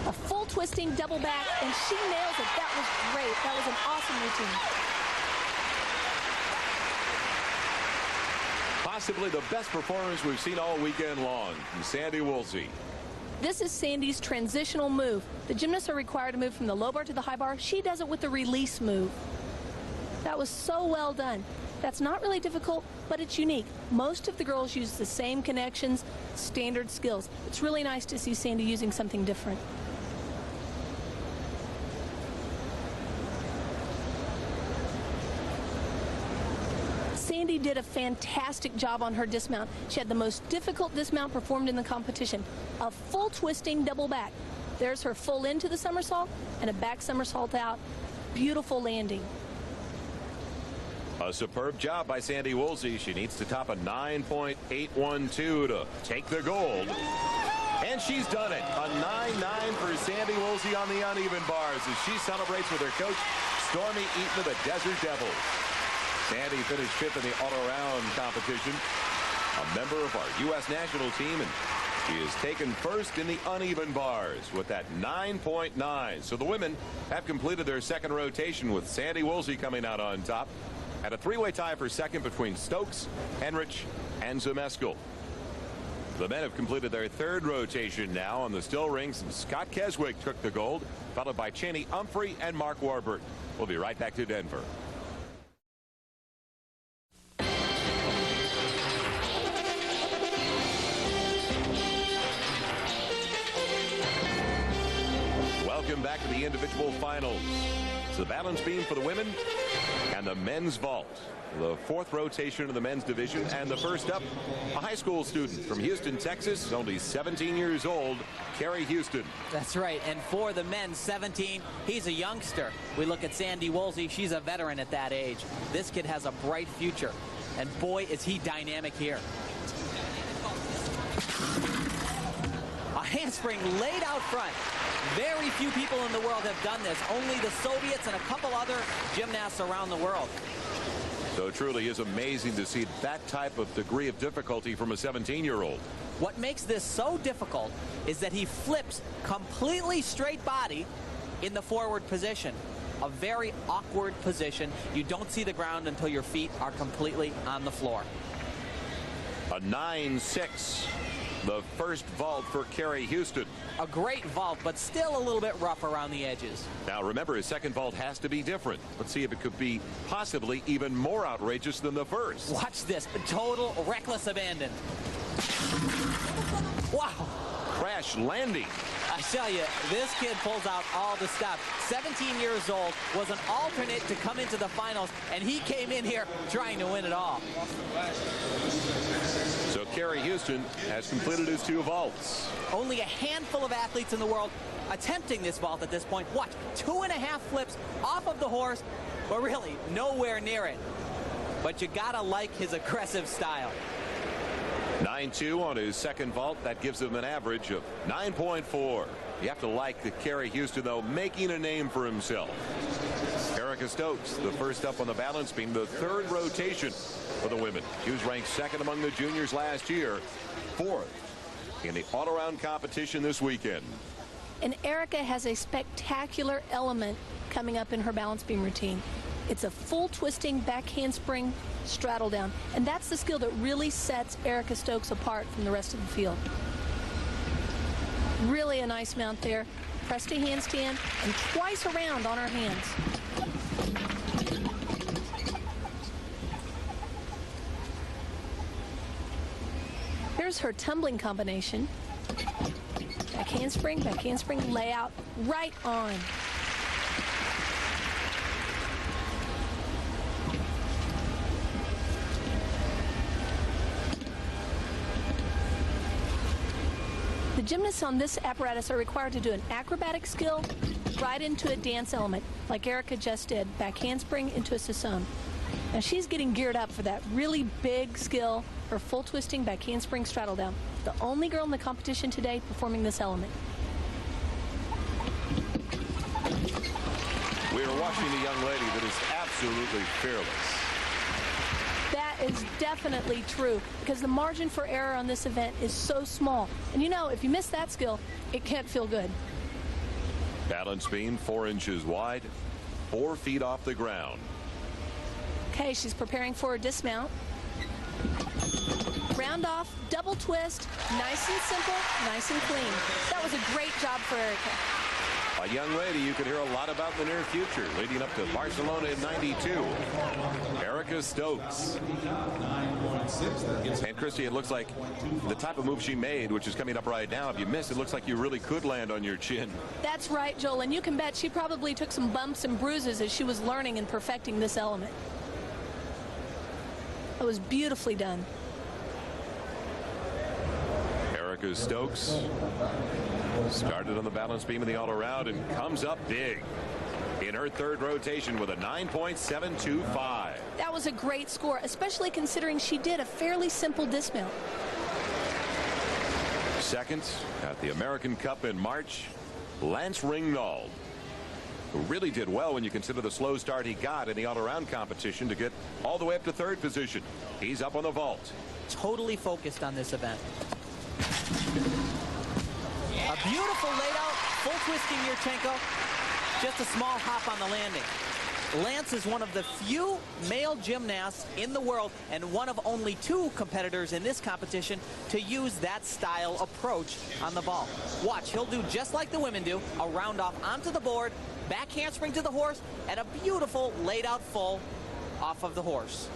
A full twisting double back, and she nails it. That was great. That was an awesome routine. Possibly the best performance we've seen all weekend long from Sandy Woolsey. This is Sandy's transitional move. The gymnasts are required to move from the low bar to the high bar. She does it with the release move. That was so well done. That's not really difficult, but it's unique. Most of the girls use the same connections, standard skills. It's really nice to see Sandy using something different. Sandy did a fantastic job on her dismount. She had the most difficult dismount performed in the competition. A full twisting double back. There's her full into the somersault and a back somersault out. Beautiful landing. A superb job by Sandy Woolsey. She needs to top a 9.812 to take the gold. And she's done it. A 9.9 for Sandy Woolsey on the uneven bars as she celebrates with her coach, Stormy Eaton of the Desert Devils. Sandy finished 5th in the all-around competition, a member of our U.S. national team, and she is taken first in the uneven bars with that 9.9. So the women have completed their second rotation with Sandy Woolsey coming out on top and a three-way tie for second between Stokes, Henrich, and Zmeskal. The men have completed their third rotation now on the still rings, and Scott Keswick took the gold, followed by Cheney Humphrey and Mark Warburton. We'll be right back to Denver. Welcome back to the individual finals. It's the balance beam for the women and the men's vault. The fourth rotation of the men's division, and the first up, a high school student from Houston, Texas, only 17 years old, Carrie Houston. That's right, and for the men, 17, he's a youngster. We look at Sandy Woolsey, she's a veteran at that age. This kid has a bright future, and boy, is he dynamic here. A handspring laid out front. Very few people in the world have done this. Only the Soviets and a couple other gymnasts around the world. So it truly is amazing to see that type of degree of difficulty from a 17-year-old. What makes this so difficult is that he flips completely straight body in the forward position. A very awkward position. You don't see the ground until your feet are completely on the floor. A 9-6. The first vault for Carrie Houston. A great vault, but still a little bit rough around the edges. Now remember, his second vault has to be different. Let's see if it could be possibly even more outrageous than the first. Watch this. Total reckless abandon. Wow. Crash landing. I tell you, this kid pulls out all the stuff. 17 years old, was an alternate to come into the finals, and he came in here trying to win it all. So Carrie Houston has completed his two vaults. Only a handful of athletes in the world attempting this vault at this point. Watch, 2.5 flips off of the horse, but really nowhere near it. But you gotta like his aggressive style. 9.2 on his second vault. That gives him an average of 9.4. You have to like the Carrie Houston, though, making a name for himself. Erica Stokes, the first up on the balance beam, the third rotation for the women. She was ranked second among the juniors last year, fourth in the all-around competition this weekend. And Erica has a spectacular element coming up in her balance beam routine. It's a full twisting back handspring straddle down, and that's the skill that really sets Erica Stokes apart from the rest of the field. Really a nice mount there. Press to handstand and twice around on her hands. Here's her tumbling combination. Back handspring, layout, right on. The gymnasts on this apparatus are required to do an acrobatic skill right into a dance element, like Erica just did, back handspring into a Saison. Now she's getting geared up for that really big skill, her full twisting back handspring straddle down. The only girl in the competition today performing this element. We are watching a young lady that is absolutely fearless. That is definitely true, because the margin for error on this event is so small. And you know, if you miss that skill, it can't feel good. Balance beam 4 inches wide, 4 feet off the ground. Okay, she's preparing for a dismount. Round off, double twist, nice and simple, nice and clean. That was a great job for Erica. A young lady you could hear a lot about in the near future, leading up to Barcelona in '92. Erica Stokes. And Christy, it looks like the type of move she made, which is coming up right now, if you miss, it looks like you really could land on your chin. That's right, Joel, and you can bet she probably took some bumps and bruises as she was learning and perfecting this element. It was beautifully done. Erica Stokes started on the balance beam in the all-around and comes up big in her third rotation with a 9.725. That was a great score, especially considering she did a fairly simple dismount. Second at the American Cup in March, Lance Ringnauld, who really did well when you consider the slow start he got in the all-around competition to get all the way up to third position. He's up on the vault. Totally focused on this event. A beautiful laid out, full twisting Yurchenko. Just a small hop on the landing. Lance is one of the few male gymnasts in the world and one of only 2 competitors in this competition to use that style approach on the ball. Watch, he'll do just like the women do, a round off onto the board, back handspring to the horse, and a beautiful laid out full off of the horse.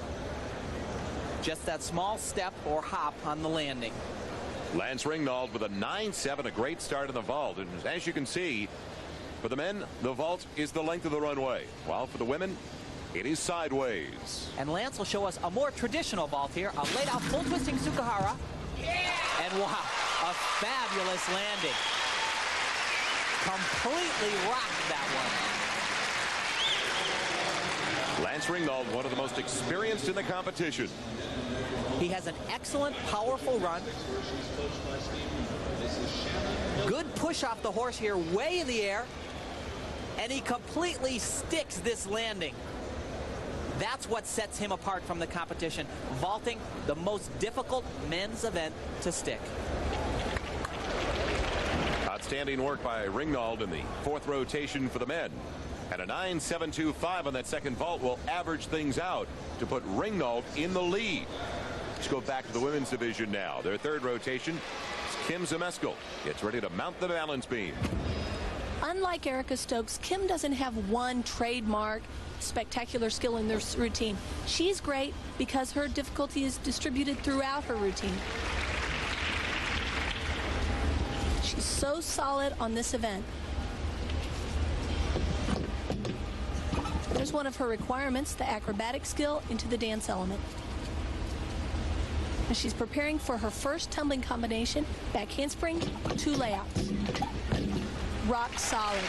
Just that small step or hop on the landing. Lance Ringnauld with a 9-7, a great start in the vault. And as you can see, for the men, the vault is the length of the runway, while for the women, it is sideways. And Lance will show us a more traditional vault here, a laid out full twisting Sukahara. And wow, a fabulous landing. Completely rocked that one. Lance Ringnauld, one of the most experienced in the competition. He has an excellent, powerful run. Good push off the horse here, way in the air. And he completely sticks this landing. That's what sets him apart from the competition. Vaulting, the most difficult men's event to stick. Outstanding work by Ringnauld in the 4th rotation for the men. And a 9.725 on that second vault will average things out to put Ringnauld in the lead. Let's go back to the women's division now. Their 3rd rotation is Kim Zmeskal. Gets ready to mount the balance beam. Unlike Erica Stokes, Kim doesn't have one trademark spectacular skill in this routine. She's great because her difficulty is distributed throughout her routine. She's so solid on this event. There's one of her requirements, the acrobatic skill into the dance element. And she's preparing for her first tumbling combination, back handspring, 2 layouts. Rock solid.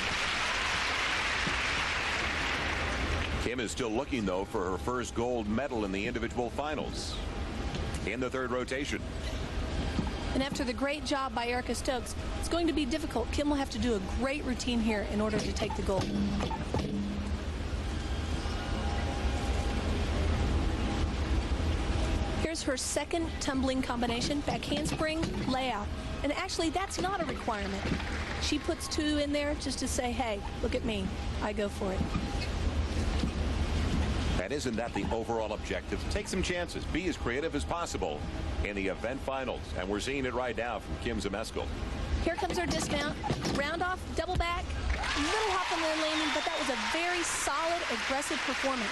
Kim is still looking, though, for her first gold medal in the individual finals in the 3rd rotation. And after the great job by Erica Stokes, it's going to be difficult. Kim will have to do a great routine here in order to take the gold. Here's her second tumbling combination, back handspring, layout. And actually, that's not a requirement. She puts 2 in there just to say, hey, look at me. I go for it. And isn't that the overall objective? Take some chances. Be as creative as possible in the event finals. And we're seeing it right now from Kim Zmeskal. Here comes her dismount. Round off, double back, little hop on the landing, but that was a very solid, aggressive performance.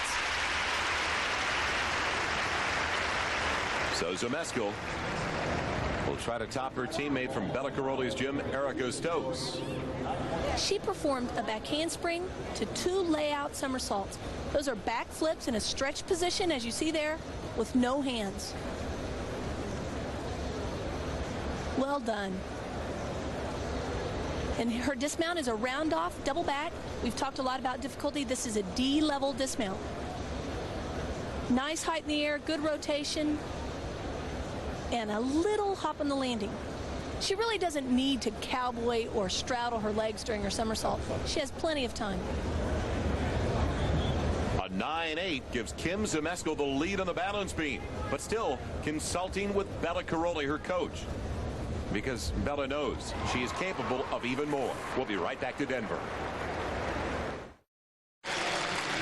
So Zmeskal will try to top her teammate from Bella Caroli's gym, Erica Stokes. She performed a back handspring to 2 layout somersaults. Those are back flips in a stretch position, as you see there, with no hands. Well done. And her dismount is a round off, double back. We've talked a lot about difficulty. This is a D-level dismount. Nice height in the air, good rotation, and a little hop on the landing. She really doesn't need to cowboy or straddle her legs during her somersault. She has plenty of time. A 9.8 gives Kim Zmeskal the lead on the balance beam, but still consulting with Bella Caroli, her coach, because Bella knows she is capable of even more. We'll be right back to Denver.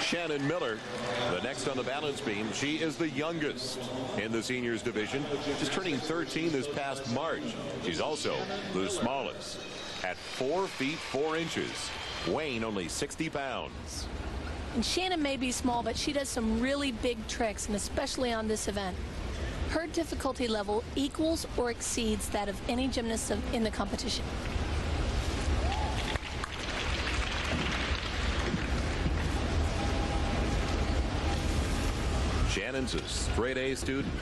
Shannon Miller, the next on the balance beam. She is the youngest in the seniors division, just turning 13 this past March. She's also the smallest at 4 feet 4 inches, weighing only 60 pounds. And Shannon may be small, but she does some really big tricks, and especially on this event. Her difficulty level equals or exceeds that of any gymnast in the competition. Shannon's a straight A student.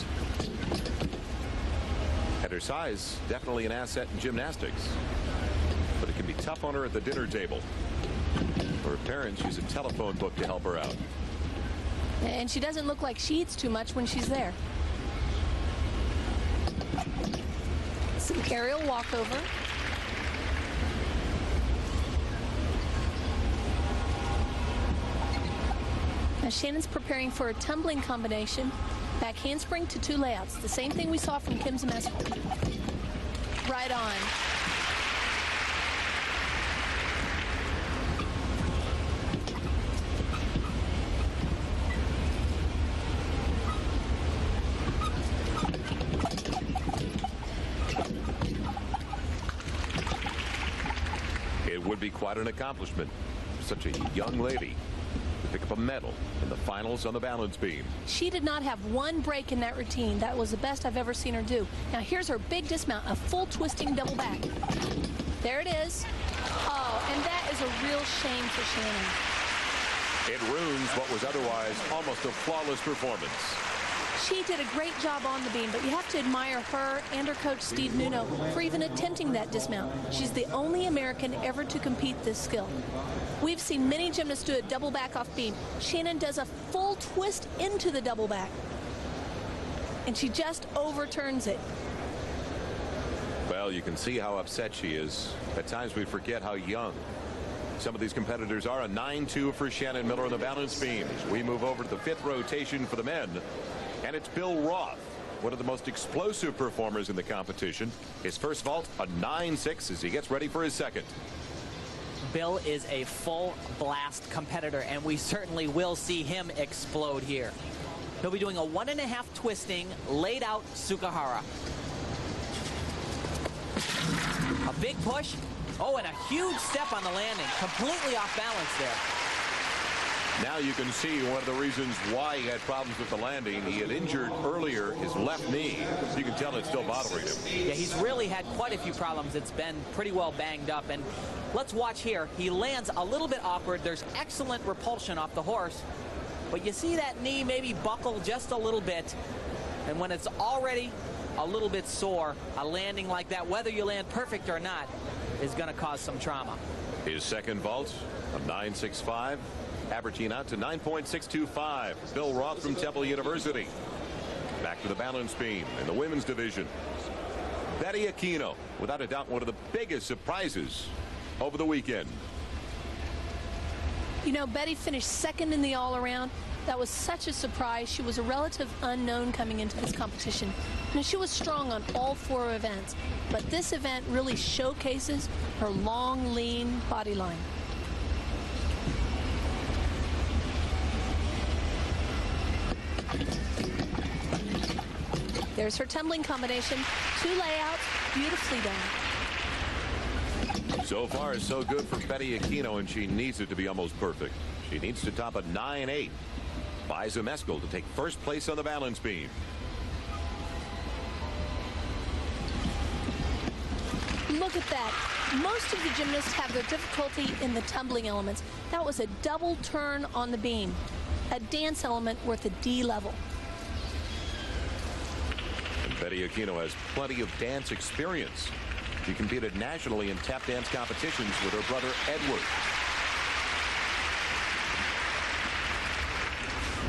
At her size, definitely an asset in gymnastics. But it can be tough on her at the dinner table. For her parents, she's a telephone book to help her out. And she doesn't look like she eats too much when she's there. Some aerial walkover. Now Shannon's preparing for a tumbling combination. Back handspring to 2 layouts. The same thing we saw from Kim Zmeskal. Right on. be quite an accomplishment for such a young lady to pick up a medal in the finals on the balance beam. She did not have one break in that routine. That was the best I've ever seen her do. Now here's her big dismount, a full twisting double back. There it is. Oh, and that is a real shame for Shannon. It ruins what was otherwise almost a flawless performance. She did a great job on the beam, but you have to admire her and her coach, Steve Nuno, for even attempting that dismount. She's the only American ever to compete this skill. We've seen many gymnasts do a double back off beam. Shannon does a full twist into the double back, and she just overturns it. Well, you can see how upset she is. At times we forget how young some of these competitors are. A 9-2 for Shannon Miller on the balance beam. We move over to the 5th rotation for the men, and it's Bill Roth, one of the most explosive performers in the competition. His first vault, a 9-6, as he gets ready for his second. Bill is a full blast competitor, and we certainly will see him explode here. He'll be doing a 1.5 twisting laid out Sukahara. A big push. Oh, and a huge step on the landing. Completely off balance there. Now you can see one of the reasons why he had problems with the landing. He had injured earlier his left knee. You can tell it's still bothering him. Yeah, he's really had quite a few problems. It's been pretty well banged up. And let's watch here. He lands a little bit awkward. There's excellent repulsion off the horse. But you see that knee maybe buckle just a little bit. And when it's already a little bit sore, a landing like that, whether you land perfect or not, is going to cause some trauma. His second vault, a 9.65, averaging out to 9.625. Bill Roth from Temple University. Back to the balance beam in the women's division. Betty Aquino, without a doubt, one of the biggest surprises over the weekend. You know, Betty finished second in the all-around. That was such a surprise. She was a relative unknown coming into this competition. Now, she was strong on all 4 events, but this event really showcases her long, lean body line. There's her tumbling combination. 2 layouts, beautifully done. So far, so good for Betty Aquino, and she needs it to be almost perfect. She needs to top a 9.8. By Zumeskel to take first place on the balance beam. Look at that. Most of the gymnasts have their difficulty in the tumbling elements. That was a double turn on the beam. A dance element worth a D level. And Betty Aquino has plenty of dance experience. She competed nationally in tap dance competitions with her brother Edward.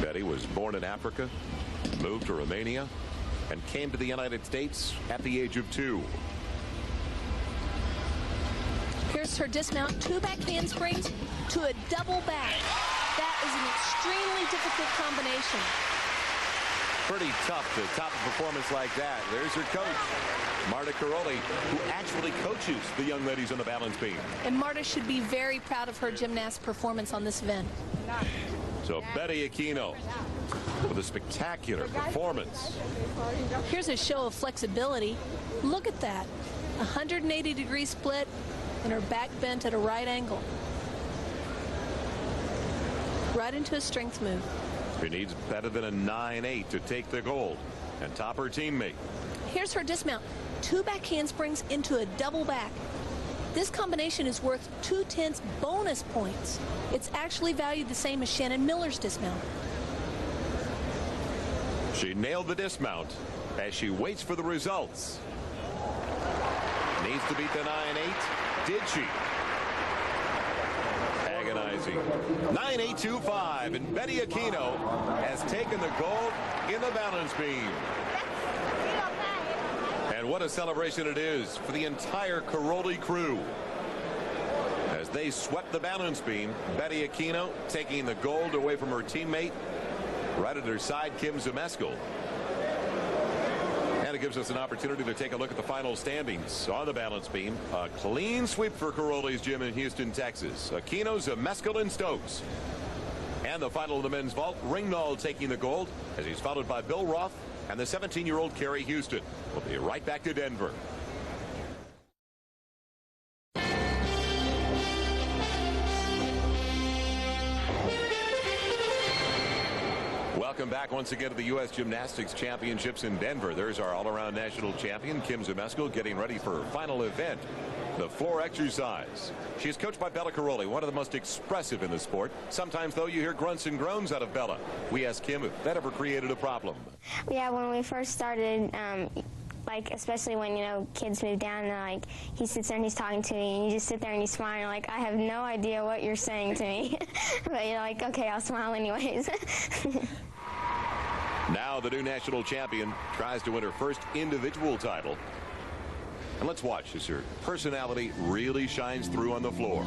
Betty was born in Africa, moved to Romania, and came to the United States at the age of 2. Here's her dismount, 2 back handsprings to a double back. That is an extremely difficult combination. Pretty tough to top a performance like that. There's her coach, Marta Caroli, who actually coaches the young ladies on the balance beam. And Marta should be very proud of her gymnast performance on this event. So Betty Aquino with a spectacular performance. Here's a show of flexibility. Look at that. 180-degree split and her back bent at a right angle. Right into a strength move. She needs better than a 9.8 to take the gold and top her teammate. Here's her dismount. 2 back handsprings into a double back. This combination is worth 2/10 bonus points. It's actually valued the same as Shannon Miller's dismount. She nailed the dismount as she waits for the results. Needs to beat the 9.8. Did she? Agonizing. 9.825, and Betty Aquino has taken the gold in the balance beam. And what a celebration it is for the entire Caroli crew. As they swept the balance beam, Betty Aquino taking the gold away from her teammate. Right at her side, Kim Zumeskel. And it gives us an opportunity to take a look at the final standings on the balance beam. A clean sweep for Caroli's gym in Houston, Texas. Aquino, Zumeskel, and Stokes. And the final of the men's vault, Ringnahl taking the gold as he's followed by Bill Roth and the 17-year-old Carrie Houston. We'll be right back to Denver. Welcome back once again to the U.S. Gymnastics Championships in Denver. There's our all-around national champion, Kim Zmeskal, getting ready for her final event, the floor exercise. She is coached by Bella Caroli, one of the most expressive in the sport. Sometimes, though, you hear grunts and groans out of Bella. We asked Kim if that ever created a problem. Yeah, when we first started, like, especially when, you know, kids move down and, like, he sits there and he's talking to me, and you just sit there and you smile, and you're like, I have no idea what you're saying to me. But you're like, okay, I'll smile anyways. Now the new national champion tries to win her first individual title. And let's watch as her personality really shines through on the floor.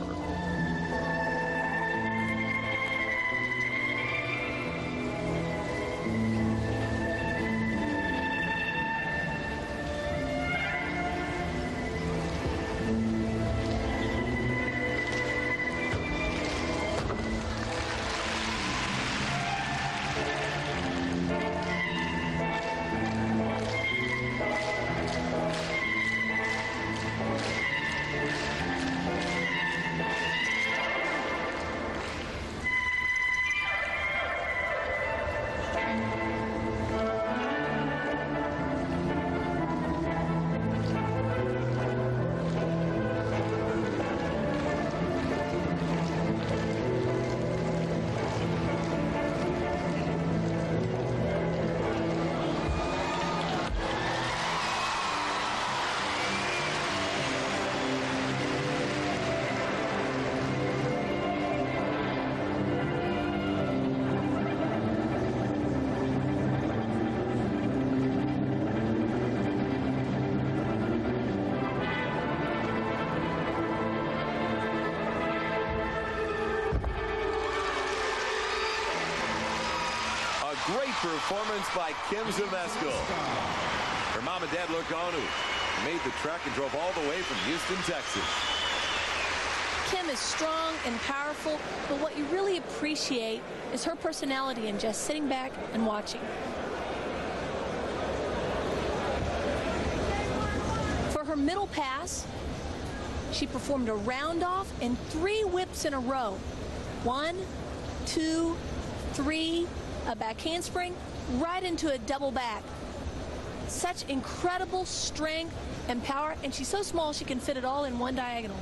Great performance by Kim Zmeskal. Her mom and dad look on, who made the trek and drove all the way from Houston, Texas. Kim is strong and powerful, but what you really appreciate is her personality and just sitting back and watching. For her middle pass, she performed a round off and 3 whips in a row. 1, 2, 3. A back handspring right into a double back. Such incredible strength and power, and she's so small she can fit it all in one diagonal.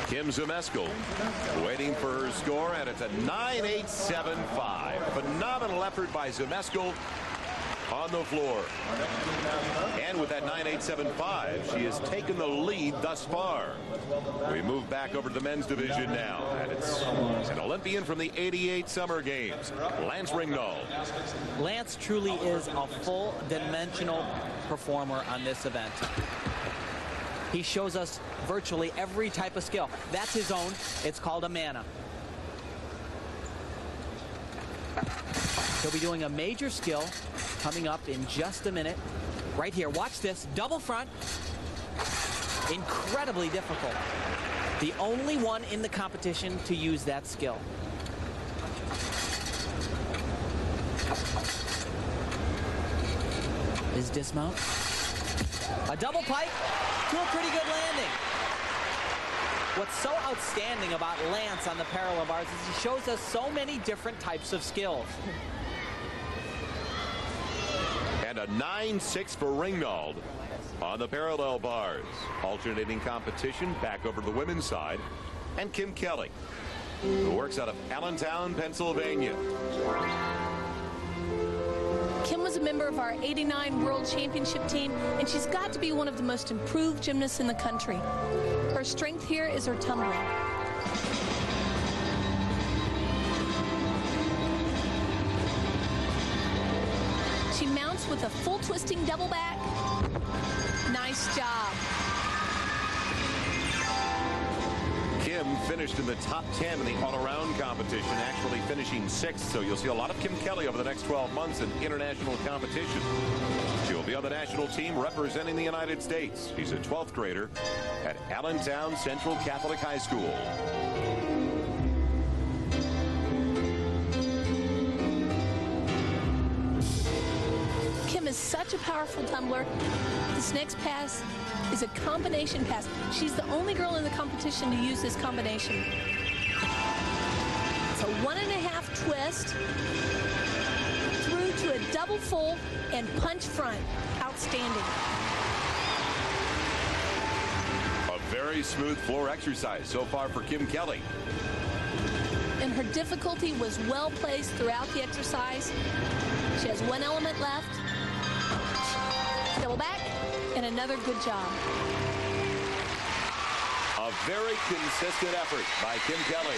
Kim Zmeskal waiting for her score, and it's a 9.875. Phenomenal effort by Zmeskal on the floor. And with that 9.875, she has taken the lead thus far. We move back over to the men's division now, and it's an Olympian from the '88 Summer Games, Lance Ringnauld. Lance truly is a full-dimensional performer on this event. He shows us virtually every type of skill. That's his own. It's called a mana. He'll be doing a major skill coming up in just a minute. Right here, watch this, double front. Incredibly difficult. The only one in the competition to use that skill. His dismount. A double pike to a pretty good landing. What's so outstanding about Lance on the parallel bars is he shows us so many different types of skills. And a 9.6 for Ringnauld on the parallel bars. Alternating competition back over to the women's side. And Kim Kelly, who works out of Allentown, Pennsylvania. Kim was a member of our '89 World Championship team, and she's got to be one of the most improved gymnasts in the country. Her strength here is her tumbling. She mounts with a full twisting double back. Nice job. Kim finished in the top 10 in the all-around competition, actually finishing 6th. So you'll see a lot of Kim Kelly over the next 12 months in international competition. She'll be on the national team representing the United States. She's a 12th grader at Allentown Central Catholic High School. Kim is such a powerful tumbler. This next pass is a combination pass. She's the only girl in the competition to use this combination. It's a 1.5 twist double full and punch front. Outstanding. A very smooth floor exercise so far for Kim Kelly. And her difficulty was well placed throughout the exercise. She has one element left. Double back, and another good job. A very consistent effort by Kim Kelly.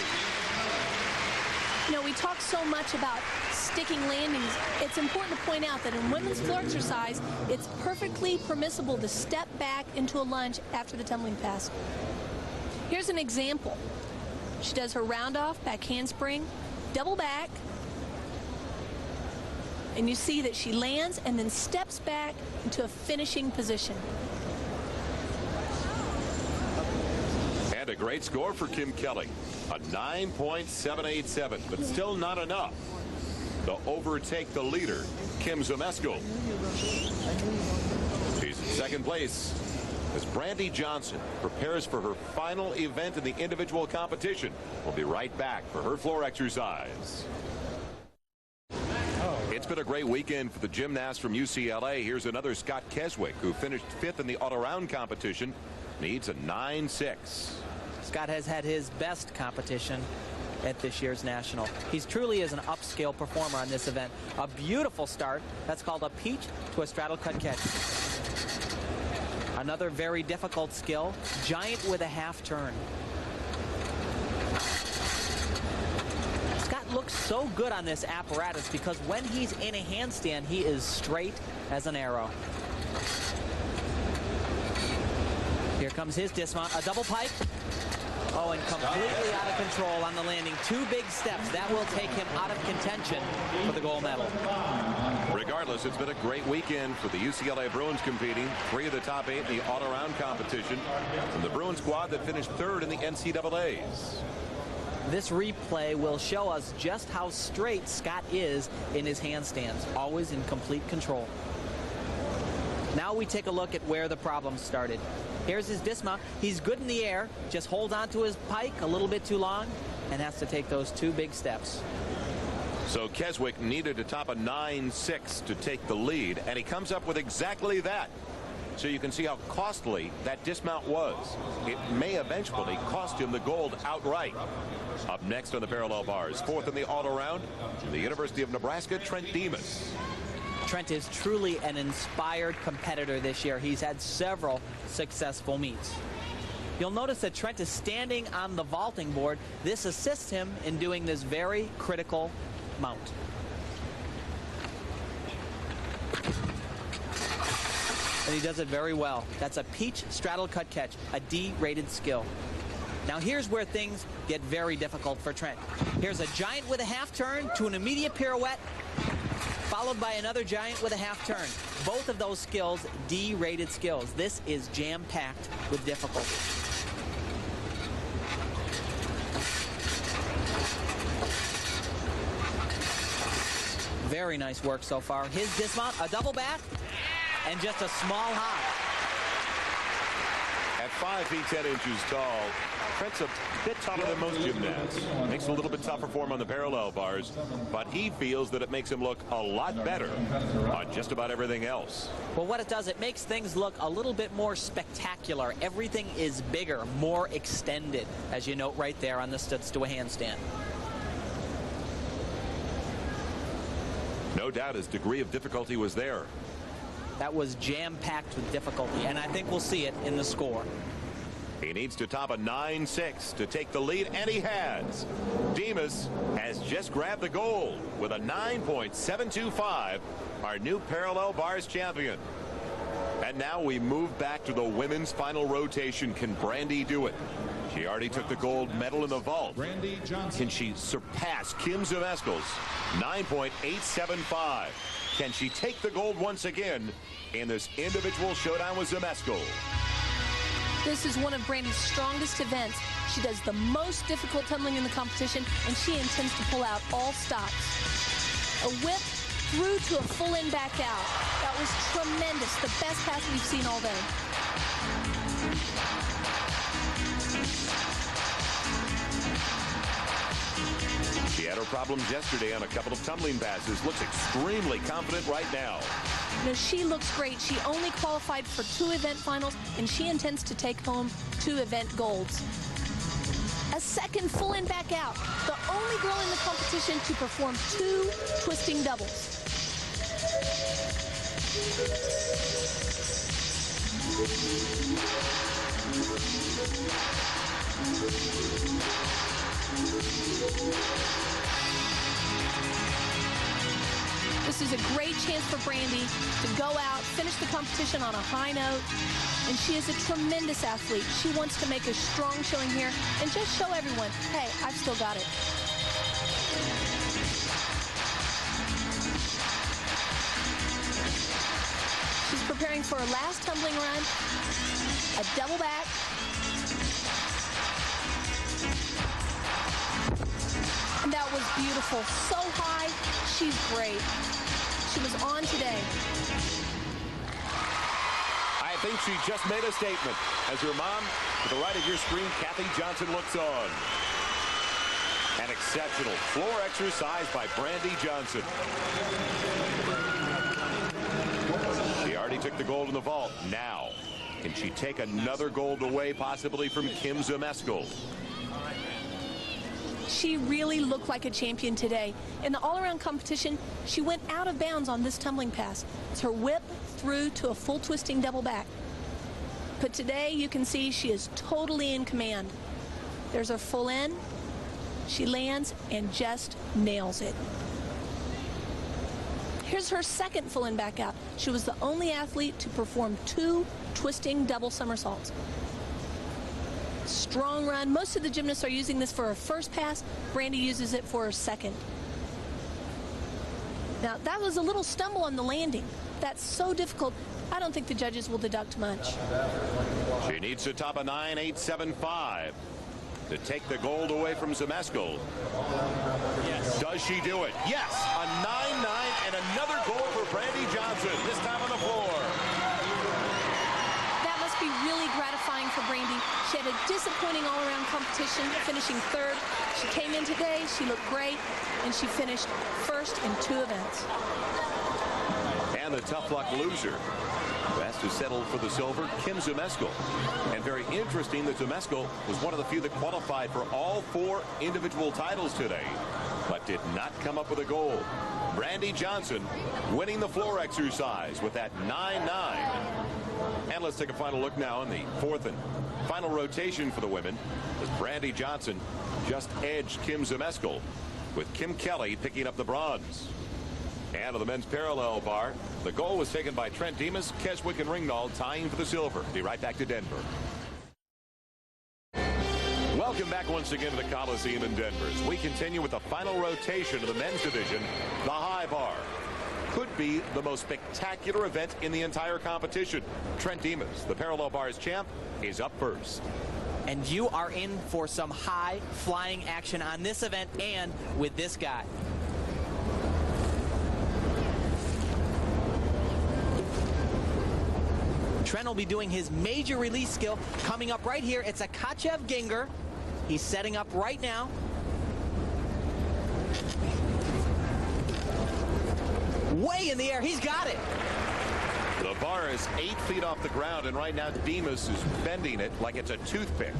You know, we talk so much about sticking landings. It's important to point out that in women's floor exercise, it's perfectly permissible to step back into a lunge after the tumbling pass. Here's an example. She does her round off, back handspring, double back, and you see that she lands and then steps back into a finishing position. And a great score for Kim Kelly, a 9.787, but still not enough to overtake the leader, Kim Zmeskal. She's in second place as Brandy Johnson prepares for her final event in the individual competition. We'll be right back for her floor exercise. It's been a great weekend for the gymnast from UCLA. Here's another Scott Keswick, who finished 5th in the all-around competition, needs a 9.6. Scott has had his best competition at this year's national. He truly is an upscale performer on this event. A beautiful start. That's called a peach to a straddle cut catch. Another very difficult skill, giant with a half turn. Scott looks so good on this apparatus because when he's in a handstand, he is straight as an arrow. Here comes his dismount, a double pike. Oh, and completely out of control on the landing. 2 big steps. That will take him out of contention for the gold medal. Regardless, it's been a great weekend for the UCLA Bruins competing. 3 of the top 8 in the all-around competition from the Bruins squad that finished 3rd in the NCAAs. This replay will show us just how straight Scott is in his handstands, always in complete control. Now we take a look at where the problems started. Here's his dismount. He's good in the air, just holds on to his pike a little bit too long and has to take those 2 big steps. So Keswick needed to top a 9.6 to take the lead, and he comes up with exactly that. So you can see how costly that dismount was. It may eventually cost him the gold outright. Up next on the parallel bars, 4th in the all-around, from the University of Nebraska, Trent Demas. Trent is truly an inspired competitor this year. He's had several successful meets. You'll notice that Trent is standing on the vaulting board. This assists him in doing this very critical mount. And he does it very well. That's a peach straddle cut catch, a D-rated skill. Now here's where things get very difficult for Trent. Here's a giant with a half turn to an immediate pirouette, followed by another giant with a half turn. Both of those skills, D-rated skills. This is jam-packed with difficulty. Very nice work so far. His dismount, a double back, and just a small hop. At 5 feet 10 inches tall, Trent's a bit taller than most gymnasts. Makes it a little bit tougher for him on the parallel bars, but he feels that it makes him look a lot better on just about everything else. Well, what it does, it makes things look a little bit more spectacular. Everything is bigger, more extended, as you note right there on the stutz to a handstand. No doubt his degree of difficulty was there. That was jam-packed with difficulty, and I think we'll see it in the score. He needs to top a 9.6 to take the lead, and he has. Demas has just grabbed the gold with a 9.725, our new parallel bars champion. And now we move back to the women's final rotation. Can Brandy do it? She already took the gold medal in the vault. Can she surpass Kim Zmeskal's 9.875? Can she take the gold once again in this individual showdown with Zmeskal? This is one of Brandy's strongest events. She does the most difficult tumbling in the competition, and she intends to pull out all stops. A whip through to a full in back out. That was tremendous. The best pass we've seen all day. She had her problems yesterday on a couple of tumbling passes. Looks extremely confident right now. You know, she looks great. She only qualified for 2 event finals, and she intends to take home 2 event golds. A second full in back out. The only girl in the competition to perform 2 twisting doubles. This is a great chance for Brandy to go out, finish the competition on a high note. And she is a tremendous athlete. She wants to make a strong showing here and just show everyone, hey, I've still got it. She's preparing for her last tumbling run, a double back. And that was beautiful. So high, she's great. She was on today. I think she just made a statement as her mom, to the right of your screen, Kathy Johnson, looks on. An exceptional floor exercise by Brandy Johnson. She already took the gold in the vault. Now, can she take another gold away, possibly from Kim Zmeskal? She really looked like a champion today. In the all-around competition, she went out of bounds on this tumbling pass. It's her whip through to a full twisting double back. But today, you can see she is totally in command. There's her full in. She lands and just nails it. Here's her second full in back out. She was the only athlete to perform 2 twisting double somersaults. Strong run. Most of the gymnasts are using this for her first pass. Brandy uses it for her second. Now, that was a little stumble on the landing. That's so difficult. I don't think the judges will deduct much. She needs to top a 9.875 to take the gold away from Zmeskal. Yes. Does she do it? Yes. A 9.9 and another gold for Brandy Johnson, this time on the floor. That must be really gratifying for Brandy. She had a disappointing all-around competition, finishing 3rd. She came in today, she looked great, and she finished 1st in 2 events. And the tough luck loser, who has to settle for the silver, Kim Zmeskal. And very interesting that Zmeskal was one of the few that qualified for all 4 individual titles today, but did not come up with a gold. Brandy Johnson winning the floor exercise with that 9.9. And let's take a final look now in the 4th and final rotation for the women, as Brandy Johnson just edged Kim Zmeskal, with Kim Kelly picking up the bronze. And on the men's parallel bar, the gold was taken by Trent Demas, Keswick, and Ringnauld, tying for the silver. Be right back to Denver. Welcome back once again to the Coliseum in Denver as we continue with the final rotation of the men's division, the high bar. Could be the most spectacular event in the entire competition. Trent Demas, the parallel bars champ, is up first. And you are in for some high flying action on this event and with this guy. Trent will be doing his major release skill coming up right here. It's a Kachev Ginger. He's setting up right now. Way in the air. He's got it. The bar is 8 feet off the ground, and right now Demas is bending it like it's a toothpick.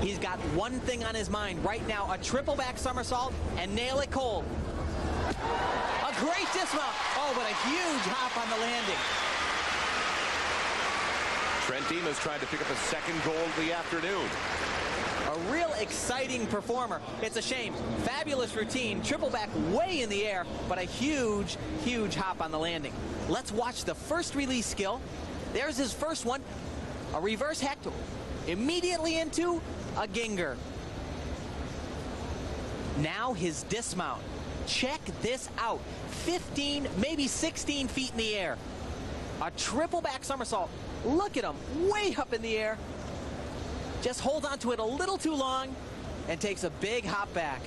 He's got one thing on his mind right now, a triple back somersault, and nail it cold. A great dismount. Oh, but a huge hop on the landing. Trent Demas trying to pick up a second gold of the afternoon. A real exciting performer. It's a shame. Fabulous routine. Triple back way in the air, but a huge, huge hop on the landing. Let's watch the first release skill. There's his first one. A reverse hector. Immediately into a Ginger. Now his dismount. Check this out. 15, maybe 16 feet in the air. A triple back somersault. Look at him, way up in the air. Just holds on to it a little too long and takes a big hop back.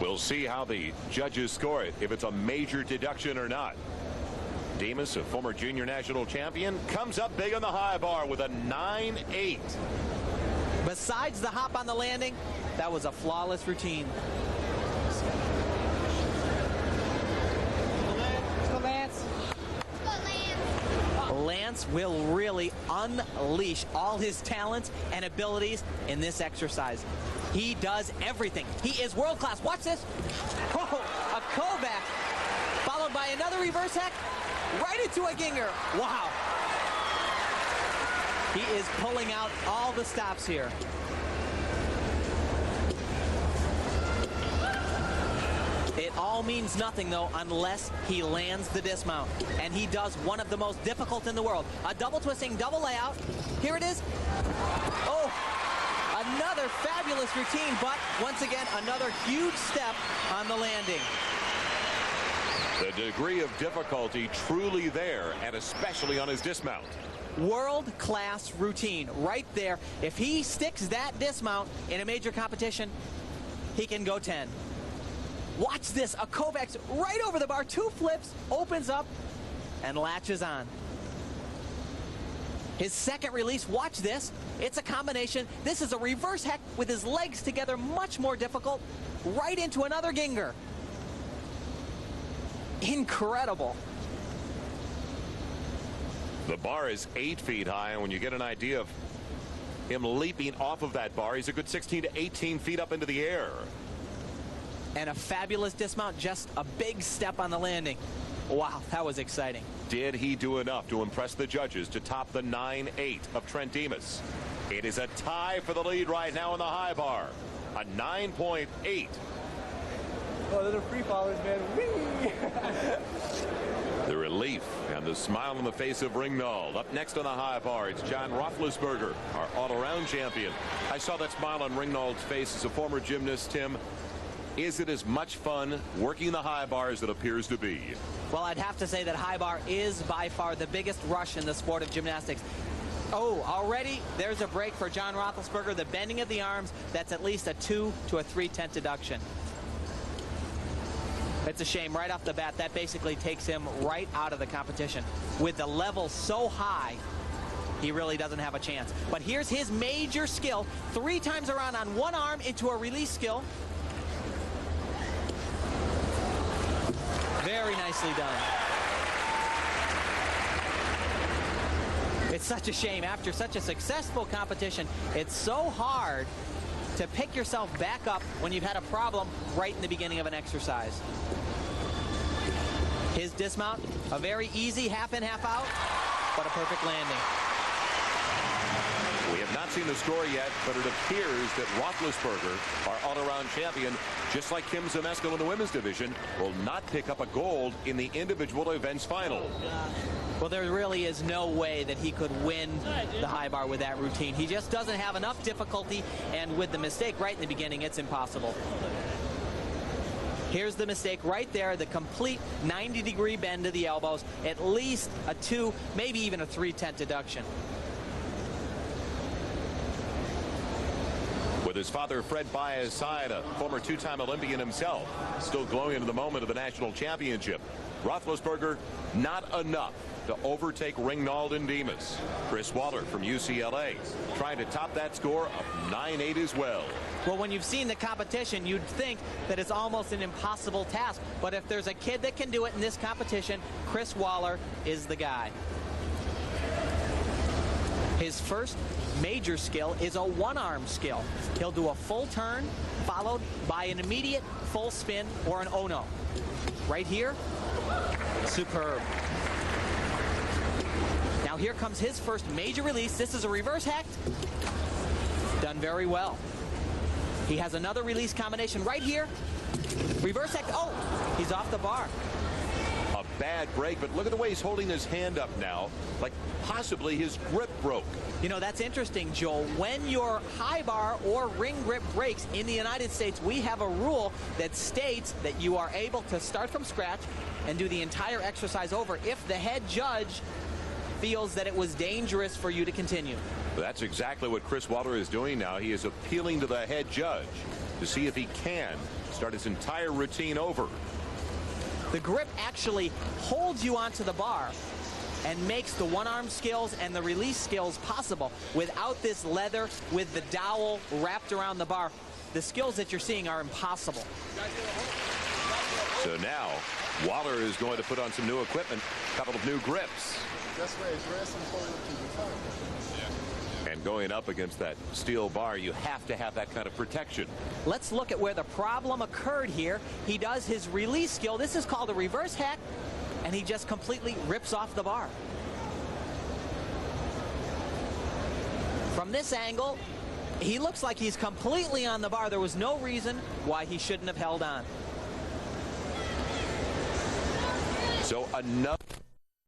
We'll see how the judges score it, if it's a major deduction or not. Demas, a former junior national champion, comes up big on the high bar with a 9.8. Besides the hop on the landing, That was a flawless routine. Lance will really unleash all his talents and abilities in this exercise. He does everything. He is world class. Watch this. Oh, a Kovac, followed by another reverse hack, right into a Ginger. Wow. He is pulling out all the stops here. It all means nothing, though, unless he lands the dismount. And he does one of the most difficult in the world. A double twisting, double layout. Here it is. Oh, another fabulous routine, but once again, another huge step on the landing. The degree of difficulty truly there, and especially on his dismount. World-class routine right there. If he sticks that dismount in a major competition, he can go 10. Watch this, a Kovacs right over the bar, 2 flips, opens up, and latches on. His second release, watch this. It's a combination. This is a reverse hack with his legs together, much more difficult, right into another Ginger. Incredible. The bar is 8 feet high, and when you get an idea of him leaping off of that bar, he's a good 16 to 18 feet up into the air. And a fabulous dismount, just a big step on the landing. Wow, that was exciting. Did he do enough to impress the judges to top the 9-8 of Trent Demas? It is a tie for the lead right now in the high bar. A 9.8. Oh, they're the free fallers, man. Whee! The relief and the smile on the face of Ringnauld. Up next on the high bar, it's John Roethlisberger, our all-around champion. I saw that smile on Ringnauld's face as a former gymnast, Tim. Is it as much fun working the high bar as it appears to be? Well, I'd have to say that high bar is by far the biggest rush in the sport of gymnastics. Oh, already there's a break for John Roethlisberger. The bending of the arms, that's at least a 2 to a 3/10 deduction. It's a shame right off the bat. That basically takes him right out of the competition. With the level so high, he really doesn't have a chance. But here's his major skill. 3 times around on one arm into a release skill. Very nicely done. It's such a shame. After such a successful competition, it's so hard to pick yourself back up when you've had a problem right in the beginning of an exercise. His dismount, a very easy half in, half out, but a perfect landing. We have not seen the score yet, but it appears that Roethlisberger, our all-around champion, just like Kim Zmeskal in the women's division, will not pick up a gold in the individual events final. Well, there really is no way that he could win the high bar with that routine. He just doesn't have enough difficulty, and with the mistake right in the beginning, it's impossible. Here's the mistake right there, the complete 90-degree bend to the elbows, at least a 2, maybe even a 3/10 deduction. With his father, Fred, by his side, a former 2-time Olympian himself, still glowing in the moment of the national championship. Roethlisberger, not enough to overtake Ringnauld and Demas. Chris Waller from UCLA trying to top that score of 9-8 as well. Well, when you've seen the competition, you'd think that it's almost an impossible task. But if there's a kid that can do it in this competition, Chris Waller is the guy. His first major skill is a one-arm skill. He'll do a full turn followed by an immediate full spin or an ono. Right here, superb. Now here comes his first major release. This is a reverse hack. Done very well. He has another release combination right here. Reverse hack. Oh, he's off the bar. A bad break, but look at the way he's holding his hand up now, like possibly his grip broke. You know, that's interesting, Joel. When your high bar or ring grip breaks in the United States, we have a rule that states that you are able to start from scratch and do the entire exercise over if the head judge feels that it was dangerous for you to continue. That's exactly what Chris Waller is doing now. He is appealing to the head judge to see if he can start his entire routine over. The grip actually holds you onto the bar and makes the one-arm skills and the release skills possible. Without this leather, with the dowel wrapped around the bar, the skills that you're seeing are impossible. So now Waller is going to put on some new equipment, a couple of new grips. And going up against that steel bar, you have to have that kind of protection. Let's look at where the problem occurred here. He does his release skill. This is called a reverse hack, and he just completely rips off the bar. From this angle, he looks like he's completely on the bar. There was no reason why he shouldn't have held on. So another